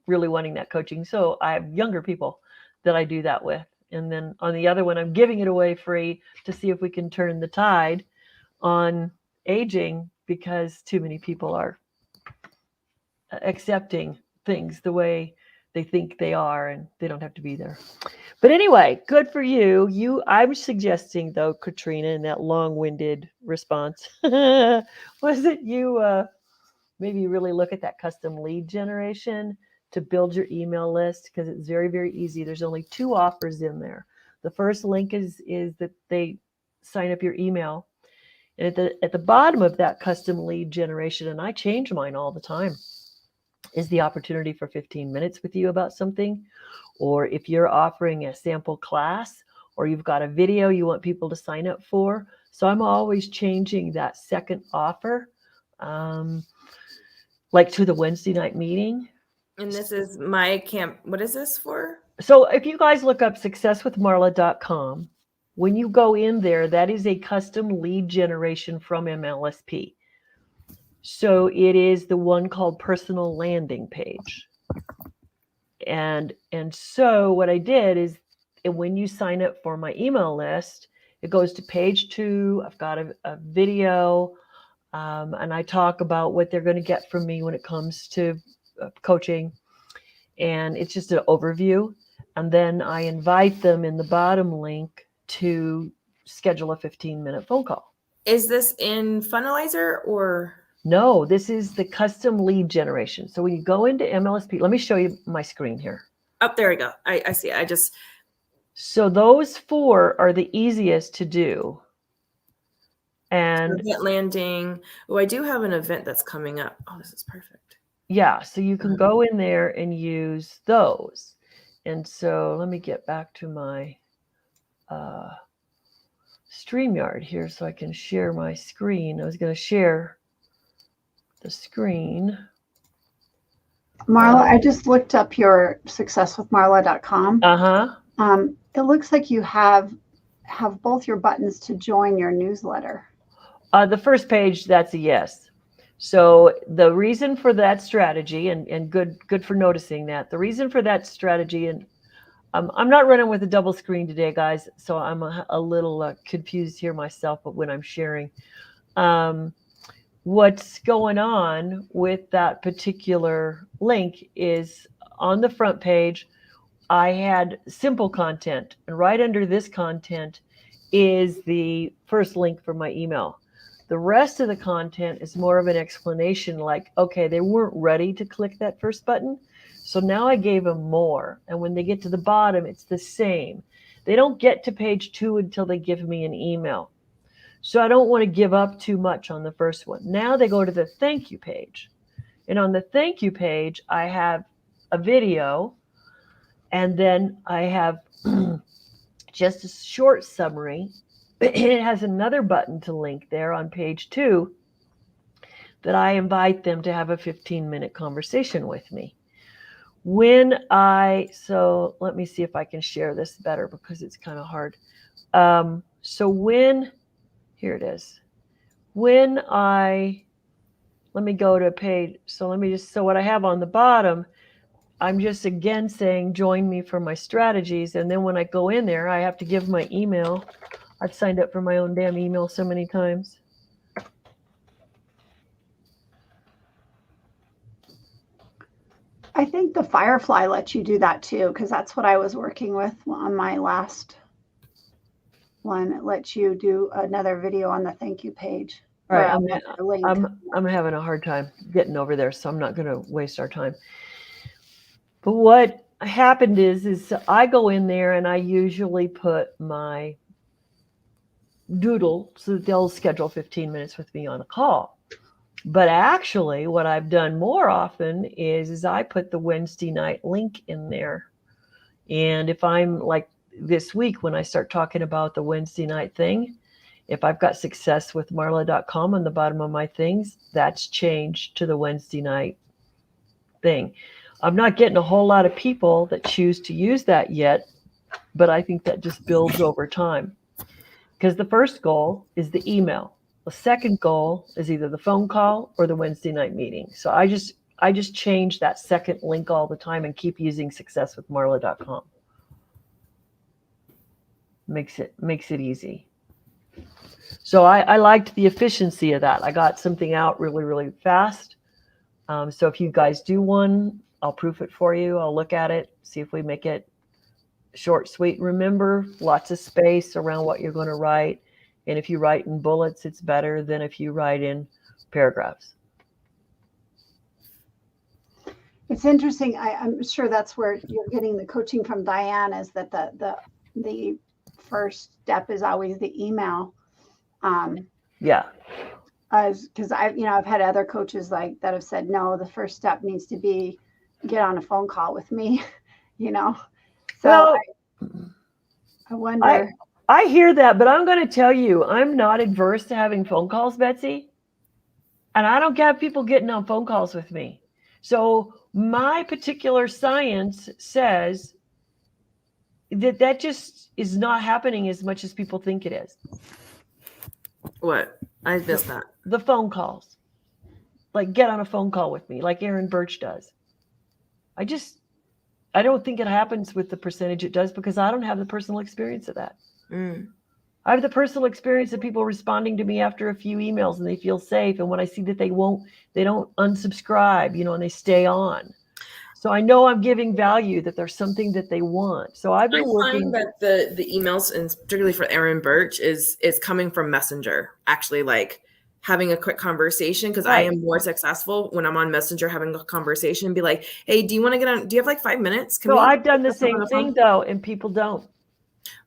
really wanting that coaching. So I have younger people that I do that with. And then on the other one, I'm giving it away free to see if we can turn the tide on aging, because too many people are accepting things the way they think they are, and they don't have to be there. But anyway, good for you. I'm suggesting, though, Katrina, in that long-winded response, was that you maybe really look at that custom lead generation to build your email list, because it's very, very easy. There's only 2 offers in there. The first link is that they sign up your email. And at the bottom of that custom lead generation, and I change mine all the time, is the opportunity for 15 minutes with you about something. Or if you're offering a sample class, or you've got a video you want people to sign up for. So I'm always changing that second offer, like to the Wednesday night meeting. And this is my camp. What is this for? So if you guys look up successwithmarla.com, when you go in there, that is a custom lead generation from MLSP. So it is the one called personal landing page. And so what I did is, when you sign up for my email list, it goes to page 2. I've got a video, and I talk about what they're going to get from me when it comes to coaching. And it's just an overview. And then I invite them in the bottom link to schedule a 15-minute phone call. Is this in Funnelizer or? No, this is the custom lead generation. So when you go into MLSP, let me show you my screen here. Oh, there we go. I see. So those 4 are the easiest to do. And event landing. Oh, I do have an event that's coming up. Oh, this is perfect. Yeah, so you can go in there and use those. And so let me get back to my StreamYard here so I can share my screen. I was going to share the screen. Marla, I just looked up your successwithmarla.com. It looks like you have both your buttons to join your newsletter. The first page, that's a yes. So the reason for that strategy, and good for noticing that, the reason for that strategy, and I'm not running with a double screen today, guys, so I'm a little confused here myself, but when I'm sharing. What's going on with that particular link is on the front page, I had simple content, and right under this content is the first link for my email. The rest of the content is more of an explanation, like, okay, they weren't ready to click that first button, so now I gave them more. And when they get to the bottom, it's the same. They don't get to page 2 until they give me an email. So I don't want to give up too much on the first one. Now they go to the thank you page. And on the thank you page, I have a video, and then I have just a short summary. It has another button to link there on page 2 that I invite them to have a 15-minute conversation with me. So let me see if I can share this better because it's kind of hard. Here it is. Let me go to a page. So what I have on the bottom, I'm just again saying, join me for my strategies. And then when I go in there, I have to give my email. I've signed up for my own damn email so many times. I think the Firefly lets you do that too, because that's what I was working with on my last one. It lets you do another video on the thank you page. All right, I'm having a hard time getting over there, so I'm not going to waste our time. But what happened is I go in there and I usually put my doodle so that they'll schedule 15 minutes with me on a call. But actually, what I've done more often is I put the Wednesday night link in there. And if I'm like this week, when I start talking about the Wednesday night thing, if I've got successwithmarla.com on the bottom of my things, that's changed to the Wednesday night thing. I'm not getting a whole lot of people that choose to use that yet, but I think that just builds over time. Because the first goal is the email. The second goal is either the phone call or the Wednesday night meeting. So I just change that second link all the time and keep using successwithmarla.com. Makes it easy. So I liked the efficiency of that. I got something out really, really fast. So if you guys do one, I'll proof it for you. I'll look at it, see if we make it short, sweet. Remember, lots of space around what you're going to write. And if you write in bullets, it's better than if you write in paragraphs. It's interesting. I'm sure that's where you're getting the coaching from Diane, is that the first step is always the email. Yeah. Because I've had other coaches like that have said, no, the first step needs to be get on a phone call with me, So well, I wonder. I hear that, but I'm going to tell you, I'm not adverse to having phone calls, Betsy. And I don't have people getting on phone calls with me. So my particular science says that just is not happening as much as people think it is. What? I missed that. The phone calls. Like, get on a phone call with me, like Aaron Birch does. I don't think it happens with the percentage it does because I don't have the personal experience of that. I have the personal experience of people responding to me after a few emails and they feel safe. And when I see that they don't unsubscribe, and they stay on. So I know I'm giving value, that there's something that they want. So I've been working. I find that the emails, and particularly for Erin Birch, is coming from Messenger, actually, like having a quick conversation, because I am more successful when I'm on Messenger having a conversation and be like, hey, do you want to get on? Do you have like 5 minutes? So I've done the same thing though, and people don't.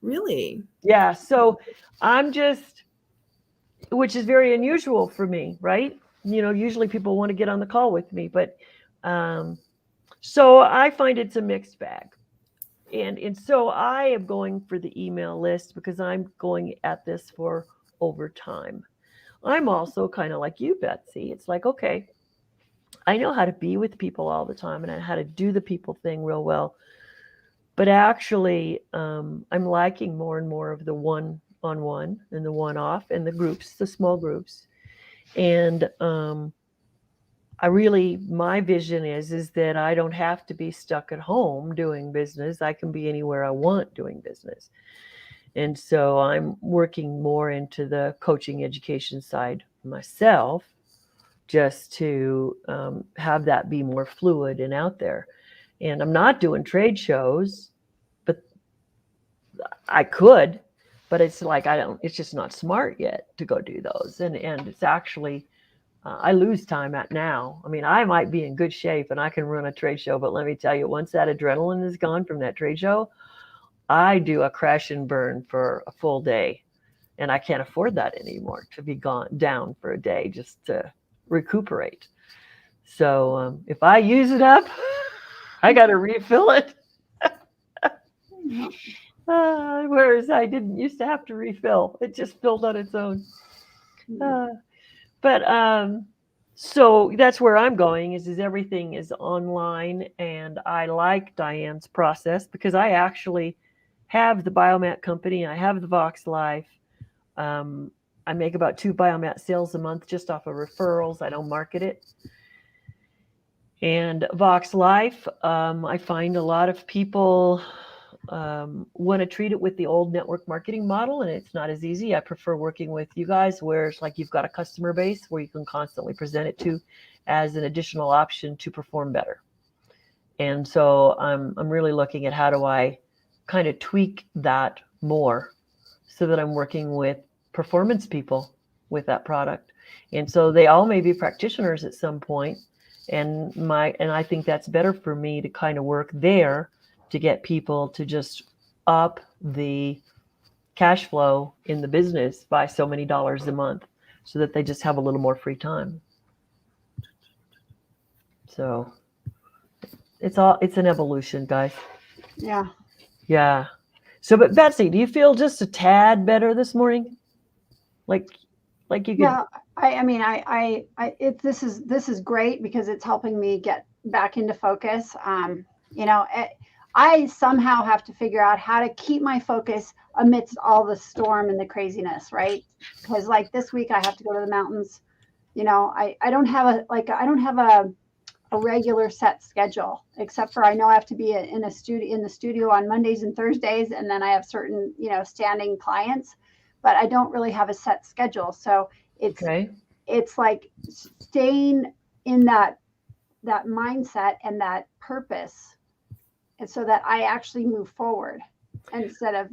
Really? Yeah. So I'm just, which is very unusual for me, right? Usually people want to get on the call with me, but so I find it's a mixed bag. And so I am going for the email list because I'm going at this for overtime. I'm also kind of like you, Betsy. It's like, okay, I know how to be with people all the time and I know how to do the people thing real well. But actually, I'm liking more and more of the one-on-one and the one-off and the groups, the small groups. And my vision is that I don't have to be stuck at home doing business. I can be anywhere I want doing business. And so I'm working more into the coaching education side myself, just to have that be more fluid and out there. And I'm not doing trade shows, but I could, but it's like, it's just not smart yet to go do those. And it's actually, I lose time at now. I mean, I might be in good shape and I can run a trade show, but let me tell you, once that adrenaline is gone from that trade show, I do a crash and burn for a full day. And I can't afford that anymore, to be down for a day just to recuperate. So if I use it up, I got to refill it. Whereas I didn't used to have to refill. It just filled on its own. So that's where I'm going is everything is online. And I like Diane's process because I actually have the Biomat company. I have the Vox Life. I make about 2 Biomat sales a month just off of referrals. I don't market it. And Vox Life, I find a lot of people want to treat it with the old network marketing model, and it's not as easy. I prefer working with you guys where it's like you've got a customer base where you can constantly present it to as an additional option to perform better. And so I'm really looking at how do I kind of tweak that more so that I'm working with performance people with that product. And so they all may be practitioners at some point. And I think that's better for me to kind of work there to get people to just up the cash flow in the business by so many dollars a month so that they just have a little more free time. So it's an evolution, guys. Yeah. Yeah. So, but Betsy, do you feel just a tad better this morning? Like you could. Yeah. This is great because it's helping me get back into focus. I somehow have to figure out how to keep my focus amidst all the storm and the craziness, right? Because like this week I have to go to the mountains. I don't have a regular set schedule, except for I know I have to be in the studio on Mondays and Thursdays, and then I have certain standing clients, but I don't really have a set schedule. So it's like staying in that mindset and that purpose, and so that I actually move forward instead of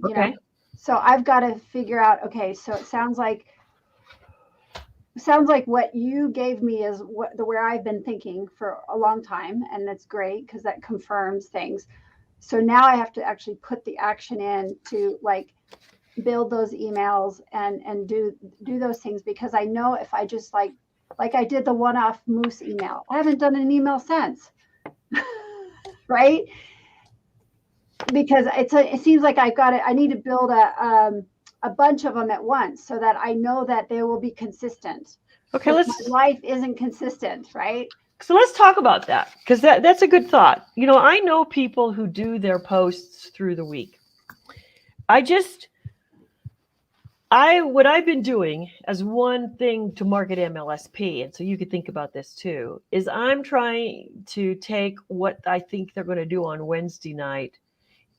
So I've got to figure out. Okay, so it sounds like what you gave me is where I've been thinking for a long time, and that's great because that confirms things. So now I have to actually put the action in to like build those emails and do those things, because I know if I just like I did the one-off Moose email, I haven't done an email since, right? Because it seems like I need to build a bunch of them at once so that I know that they will be consistent. Okay, my life isn't consistent, right? So let's talk about that, because that's a good thought. I know people who do their posts through the week. what I've been doing as one thing to market MLSP, and so you could think about this too, is I'm trying to take what I think they're going to do on Wednesday night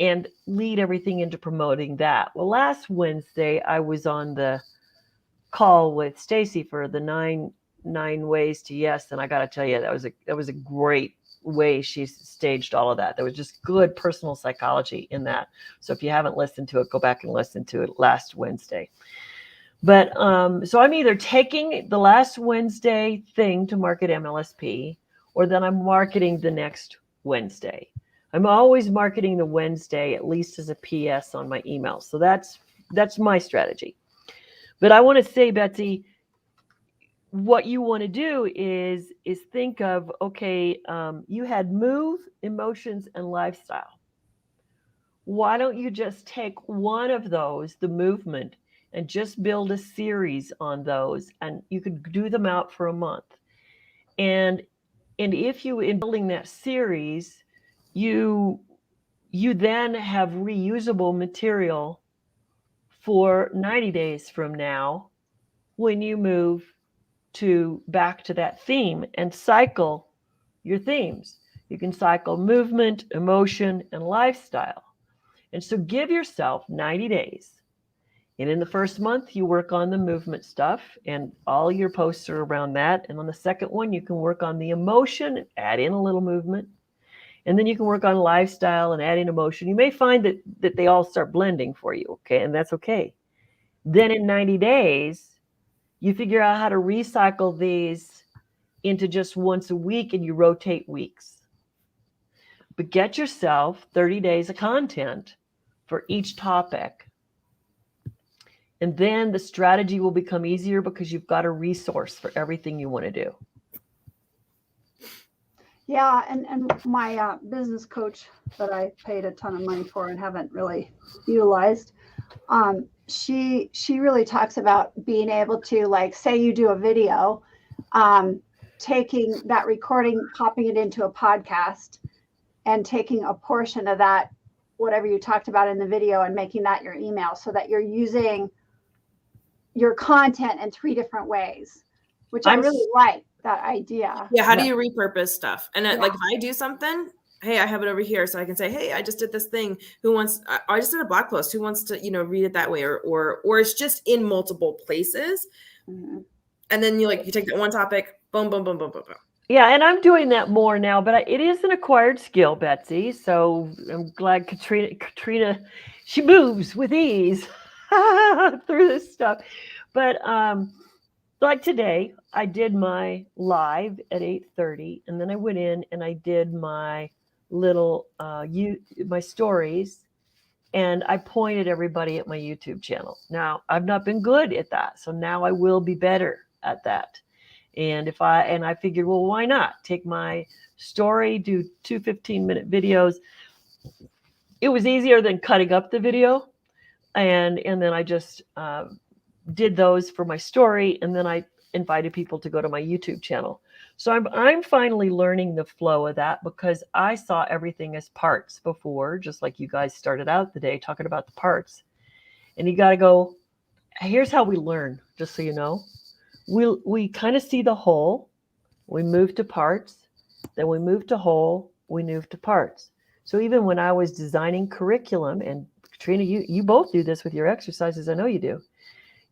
and lead everything into promoting that. Well, last Wednesday I was on the call with Stacy for the nine ways to yes, and I got to tell you that was a great way she staged all of that. There was just good personal psychology in that. So if you haven't listened to it, go back and listen to it last Wednesday. But so I'm either taking the last Wednesday thing to market MLSP, or then I'm marketing the next Wednesday. I'm always marketing the Wednesday, at least as a PS on my email. So that's my strategy. But I want to say, Betsy, what you want to do is think of, okay, you had move, emotions, and lifestyle. Why don't you just take one of those, the movement, and just build a series on those, and you could do them out for a month. And if you, in building that series, you then have reusable material for 90 days from now when you move back to that theme and cycle your themes. You can cycle movement, emotion, and lifestyle. And so give yourself 90 days. And in the first month, you work on the movement stuff, and all your posts are around that. And on the second one, you can work on the emotion, add in a little movement. And then you can work on lifestyle and add in emotion. You may find that they all start blending for you, okay? And that's okay. Then in 90 days, you figure out how to recycle these into just once a week, and you rotate weeks. But get yourself 30 days of content for each topic. And then the strategy will become easier because you've got a resource for everything you want to do. Yeah, and my business coach that I paid a ton of money for and haven't really utilized, she really talks about being able to, like, say you do a video, taking that recording, popping it into a podcast, and taking a portion of that, whatever you talked about in the video, and making that your email, so that you're using your content in 3 different ways, which I really like that idea. Yeah. How do you repurpose stuff? And like, if I do something, hey, I have it over here, so I can say, hey, I just did this thing. I just did a blog post. Who wants to, read it that way? Or it's just in multiple places. Mm-hmm. And then you take that one topic, boom, boom, boom, boom, boom, boom. Yeah, and I'm doing that more now, but it is an acquired skill, Betsy. So I'm glad Katrina, she moves with ease through this stuff. But like today, I did my live at 8:30, and then I went in and I did my little my stories, and I pointed everybody at my YouTube channel. Now, I've not been good at that, so now I will be better at that. And I figured, well, why not take my story, do 2 15-minute videos? It was easier than cutting up the video, and then I just did those for my story, and then I invited people to go to my YouTube channel. So I'm finally learning the flow of that, because I saw everything as parts before, just like you guys started out the day talking about the parts. And you got to go, here's how we learn, just so you know. We kind of see the whole, we move to parts, then we move to whole, we move to parts. So even when I was designing curriculum, and Katrina, you both do this with your exercises, I know you do.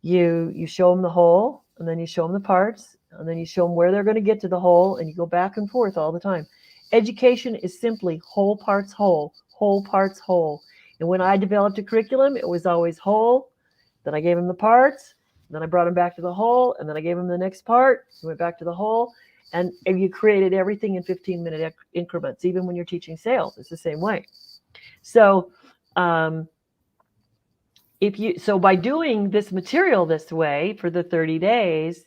You show them the whole, and then you show them the parts, and then you show them where they're going to get to the whole, and you go back and forth all the time. Education is simply whole parts whole, whole parts whole. And when I developed a curriculum, it was always whole, then I gave them the parts, then I brought them back to the whole, and then I gave them the next part, went back to the whole, and you created everything in 15-minute increments. Even when you're teaching sales, it's the same way. So by doing this material this way for the 30 days,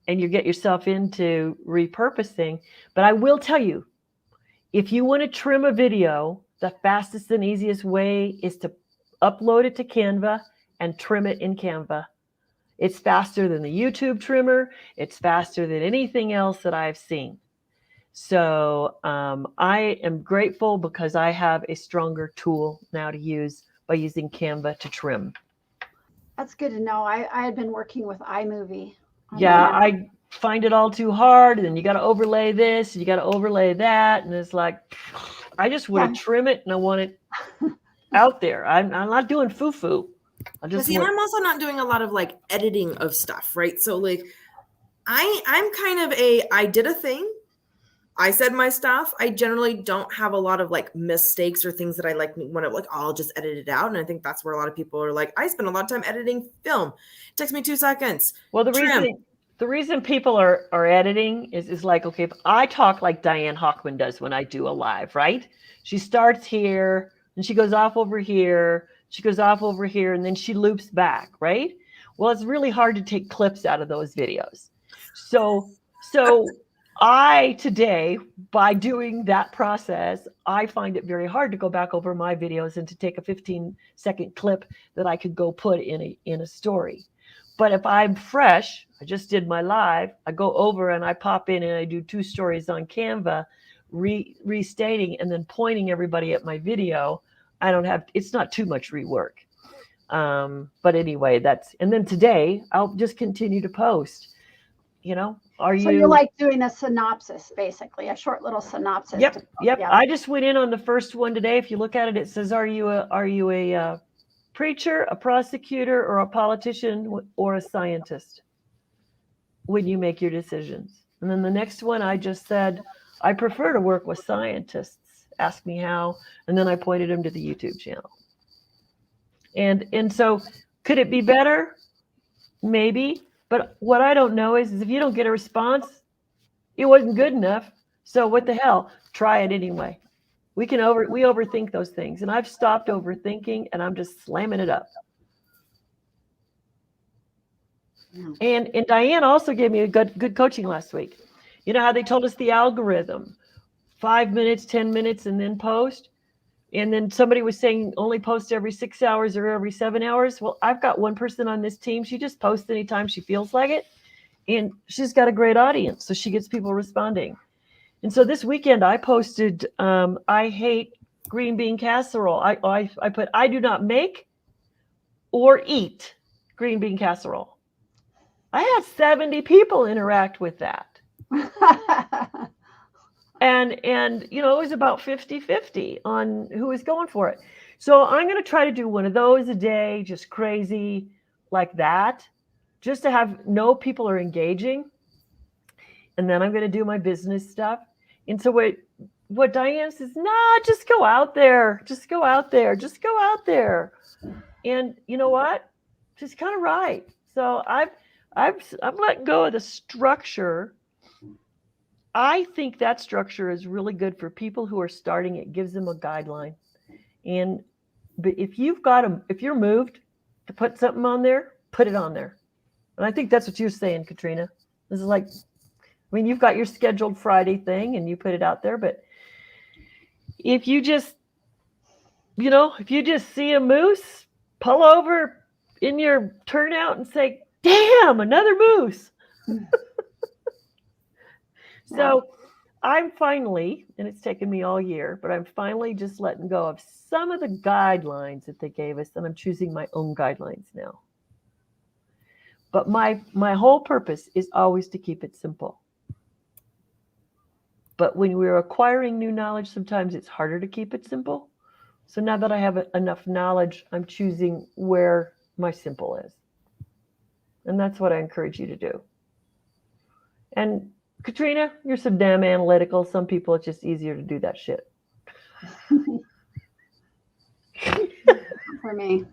and you get yourself into repurposing. But I will tell you, if you want to trim a video, the fastest and easiest way is to upload it to Canva and trim it in Canva. It's faster than the YouTube trimmer. It's faster than anything else that I've seen. So I am grateful because I have a stronger tool now to use by using Canva to trim. That's good to know. I had been working with iMovie. Yeah, I find it all too hard, and then you got to overlay this, and you got to overlay that, and it's like, I just want to trim it, and I want it out there. I'm not doing foo-foo. And I'm also not doing a lot of like editing of stuff, right? So like, I'm kind of I did a thing. I said my stuff. I generally don't have a lot of like mistakes or things that I like when it like I'll just edit it out. And I think that's where a lot of people are like, I spend a lot of time editing film. It takes me 2 seconds. Well, the reason people are editing is like, okay, if I talk like Diane Hochman does when I do a live, right? She starts here and she goes off over here. She goes off over here and then she loops back, right? Well, it's really hard to take clips out of those videos. So I today, by doing that process, I find it very hard to go back over my videos and to take a 15-second clip that I could go put in a story. But if I'm fresh, I just did my live, I go over and I pop in and I do 2 stories on Canva, restating and then pointing everybody at my video. It's not too much rework. But anyway, and then today I'll just continue to post. So you're like doing a synopsis, basically, a short little synopsis. Yep. I just went in on the first one today. If you look at it, it says, are you a preacher, a prosecutor, or a politician, or a scientist when you make your decisions? And then the next one, I just said, I prefer to work with scientists. Ask me how. And then I pointed them to the YouTube channel. And so could it be better? Maybe. But what I don't know is if you don't get a response, it wasn't good enough. So what the hell? Try it anyway. We overthink those things. And I've stopped overthinking and I'm just slamming it up. And Diane also gave me a good coaching last week. You know how they told us the algorithm, 5 minutes, 10 minutes, and then post. And then somebody was saying only post every 6 hours or every 7 hours. Well, I've got one person on this team. She just posts anytime she feels like it. And she's got a great audience. So she gets people responding. And so this weekend I posted, I hate green bean casserole. I put, I do not make or eat green bean casserole. I had 70 people interact with that. And it was about 50-50 on who was going for it. So I'm going to try to do one of those a day, just crazy like that, just to know people are engaging. And then I'm going to do my business stuff. And so what Diane says, just go out there. Just go out there. Just go out there. And you know what? She's kind of right. So I'm letting go of the structure. I think that structure is really good for people who are starting. It gives them a guideline. But if you're moved to put something on there, put it on there. And I think that's what you're saying, Katrina. This is like, you've got your scheduled Friday thing and you put it out there, but if you just see a moose, pull over in your turnout and say, damn, another moose. So I'm finally, and it's taken me all year, but I'm finally just letting go of some of the guidelines that they gave us, and I'm choosing my own guidelines now. But my whole purpose is always to keep it simple. But when we're acquiring new knowledge, sometimes it's harder to keep it simple. So now that I have enough knowledge, I'm choosing where my simple is. And that's what I encourage you to do. And Katrina, you're so damn analytical. Some people, it's just easier to do that shit. For me.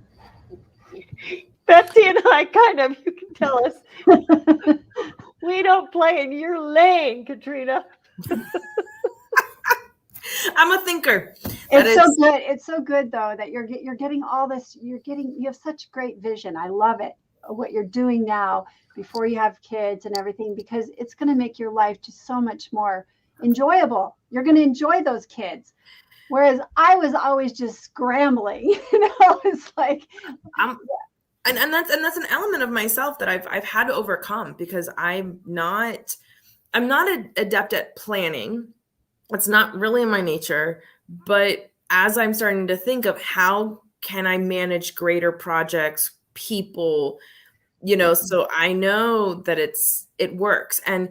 Betsy and I you can tell us, we don't play in your lane, Katrina. I'm a thinker. So good. It's so good though that you're getting all this. You have such great vision. I love it. What you're doing now before you have kids and everything, because it's going to make your life just so much more enjoyable. You're going to enjoy those kids. Whereas I was always just scrambling, it's like, and that's an element of myself that I've had to overcome, because I'm not adept at planning. It's not really in my nature, but as I'm starting to think of how can I manage greater projects, people, so I know that it works. And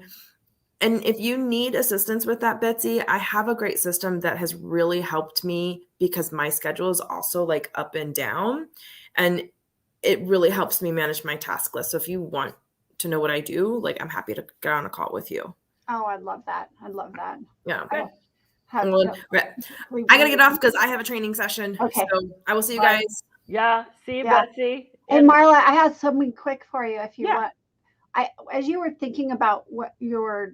if you need assistance with that, Betsy, I have a great system that has really helped me because my schedule is also like up and down, and it really helps me manage my task list. So if you want to know what I do, like, I'm happy to get on a call with you. Oh, I'd love that. Yeah. I gotta get off because I have a training session. Okay. So I will see you Bye. guys. Yeah. See you, Yeah. Betsy. Hey, Marla, I have something quick for you if you Yeah. want. As you were thinking about what you're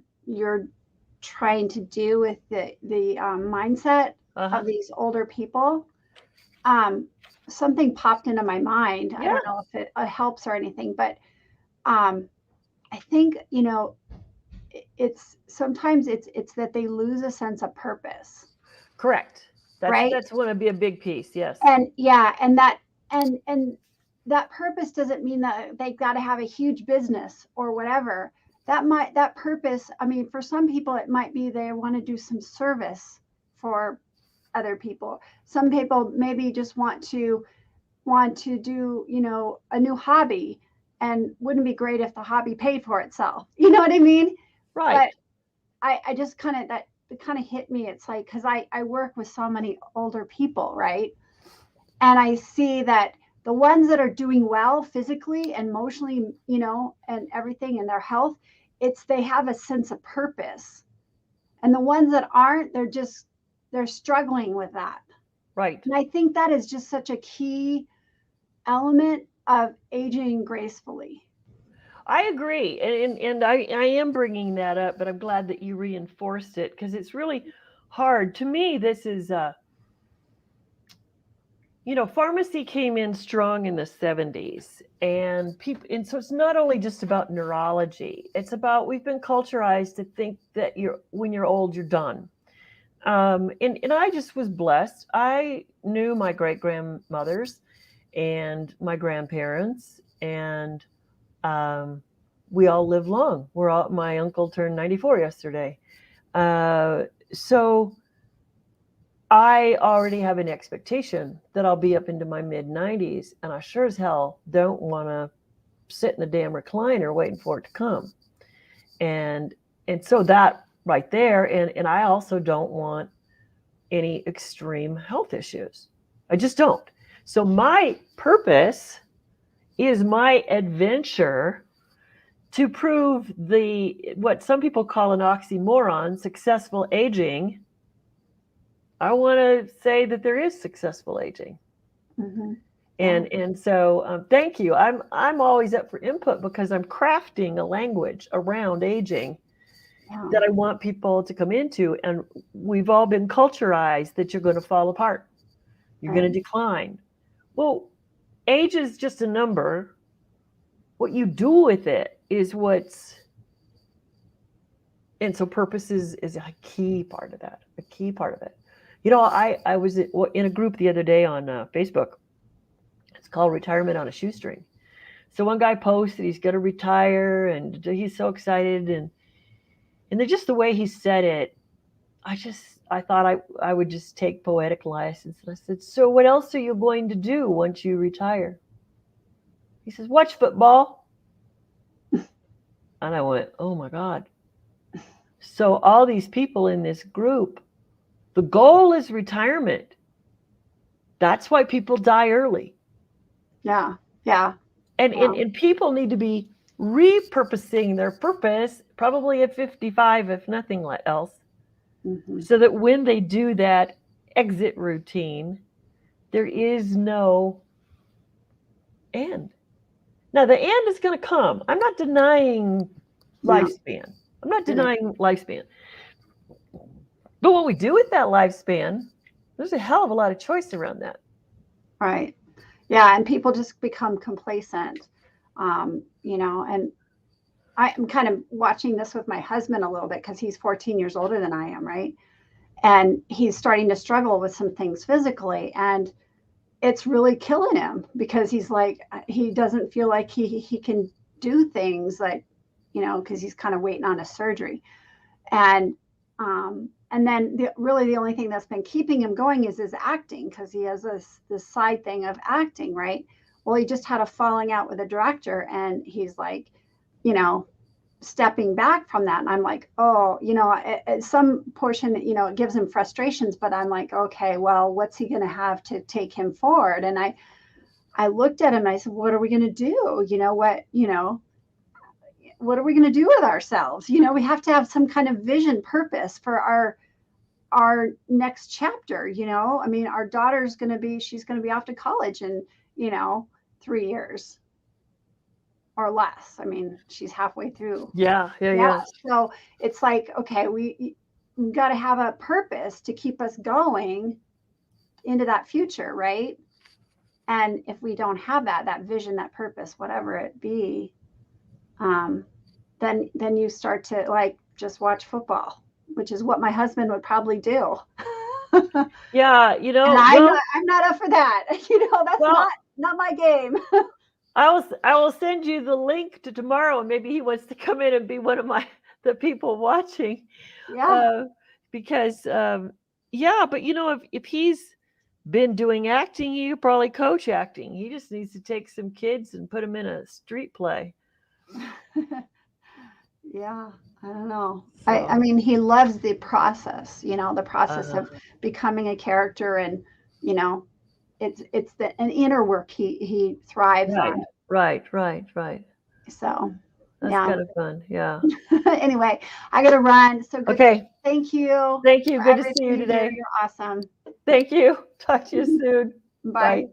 trying to do with the mindset of these older people, something popped into my mind. Yeah. I don't know if it helps or anything, but I think it's sometimes it's that they lose a sense of purpose. Correct. Right? That's going to be a big piece. Yes. And that purpose doesn't mean that they got to have a huge business or whatever. That purpose, I mean, for some people it might be they want to do some service for other people. Some people maybe just want to do, a new hobby, and wouldn't be great if the hobby paid for itself. You know what I mean? Right. But I just it kind of hit me. It's like, because I work with so many older people, right? And I see that the ones that are doing well physically and emotionally, and everything in their health, they have a sense of purpose. And the ones that aren't, they're struggling with that. Right. And I think that is just such a key element of aging gracefully. I agree. And I am bringing that up, but I'm glad that you reinforced it because it's really hard. To me, this is, pharmacy came in strong in the 70s, and so it's not only just about neurology. It's about, we've been culturized to think that when you're old, you're done. And I just was blessed. I knew my great grandmothers and my grandparents, and we all live long. My uncle turned 94 yesterday. So I already have an expectation that I'll be up into my mid 90s, and I sure as hell don't want to sit in a damn recliner waiting for it to come. And so that right there, and I also don't want any extreme health issues. I just don't. So my purpose is my adventure to prove what some people call an oxymoron, successful aging. I want to say that there is successful aging. Mm-hmm. And so thank you. I'm always up for input because I'm crafting a language around aging that I want people to come into. And we've all been culturized that you're going to fall apart. You're going to decline. Well, age is just a number. What you do with it is and so purpose is a key part of that, a key part of it. I was in a group the other day on Facebook. It's called Retirement on a Shoestring. So one guy posted he's going to retire and he's so excited. And then just the way he said it, I thought I would just take poetic license. And I said, so what else are you going to do once you retire? He says, watch football. And I went, oh my God. So all these people in this group, the goal is retirement. That's why people die early. Yeah. And people need to be repurposing their purpose, probably at 55, if nothing else, so that when they do that exit routine, there is no end. Now, the end is going to come. I'm not denying lifespan. I'm not denying lifespan. But what we do with that lifespan, there's a hell of a lot of choice around that. Right. Yeah. And people just become complacent, and I'm kind of watching this with my husband a little bit because he's 14 years older than I am. Right. And he's starting to struggle with some things physically, and it's really killing him because he's like, he doesn't feel like he can do things like, because he's kind of waiting on a surgery. And then the only thing that's been keeping him going is his acting, because he has this side thing of acting, right? Well, he just had a falling out with a director, and he's like, you know, stepping back from that. And I'm like, oh, you know, at some portion, you know, it gives him frustrations, but I'm like, okay, well, what's he going to have to take him forward? And I looked at him and I said, what are we going to do? You know, what are we going to do with ourselves? You know, we have to have some kind of vision, purpose for our next chapter. You know, I mean, our daughter's she's going to be off to college in, you know, 3 years or less. I mean, she's halfway through. Yeah. So it's like, okay, we've got to have a purpose to keep us going into that future, right? And if we don't have that vision, that purpose, whatever it be, then you start to like just watch football, which is what my husband would probably do. Yeah, you know, and I'm not up for that. You know, that's not my game. I will send you the link to tomorrow, and maybe he wants to come in and be one of the people watching. Yeah. Because but you know, if he's been doing acting, he could probably coach acting. He just needs to take some kids and put them in a street play. Yeah, I don't know. So, I mean, he loves the process, you know, the process of becoming a character, and you know, it's an inner work he thrives on. Right. So that's kind of fun. Yeah. Anyway, I gotta run. So good. Okay. Thank you. Good to see you today. You're awesome. Thank you. Talk to you soon. Bye.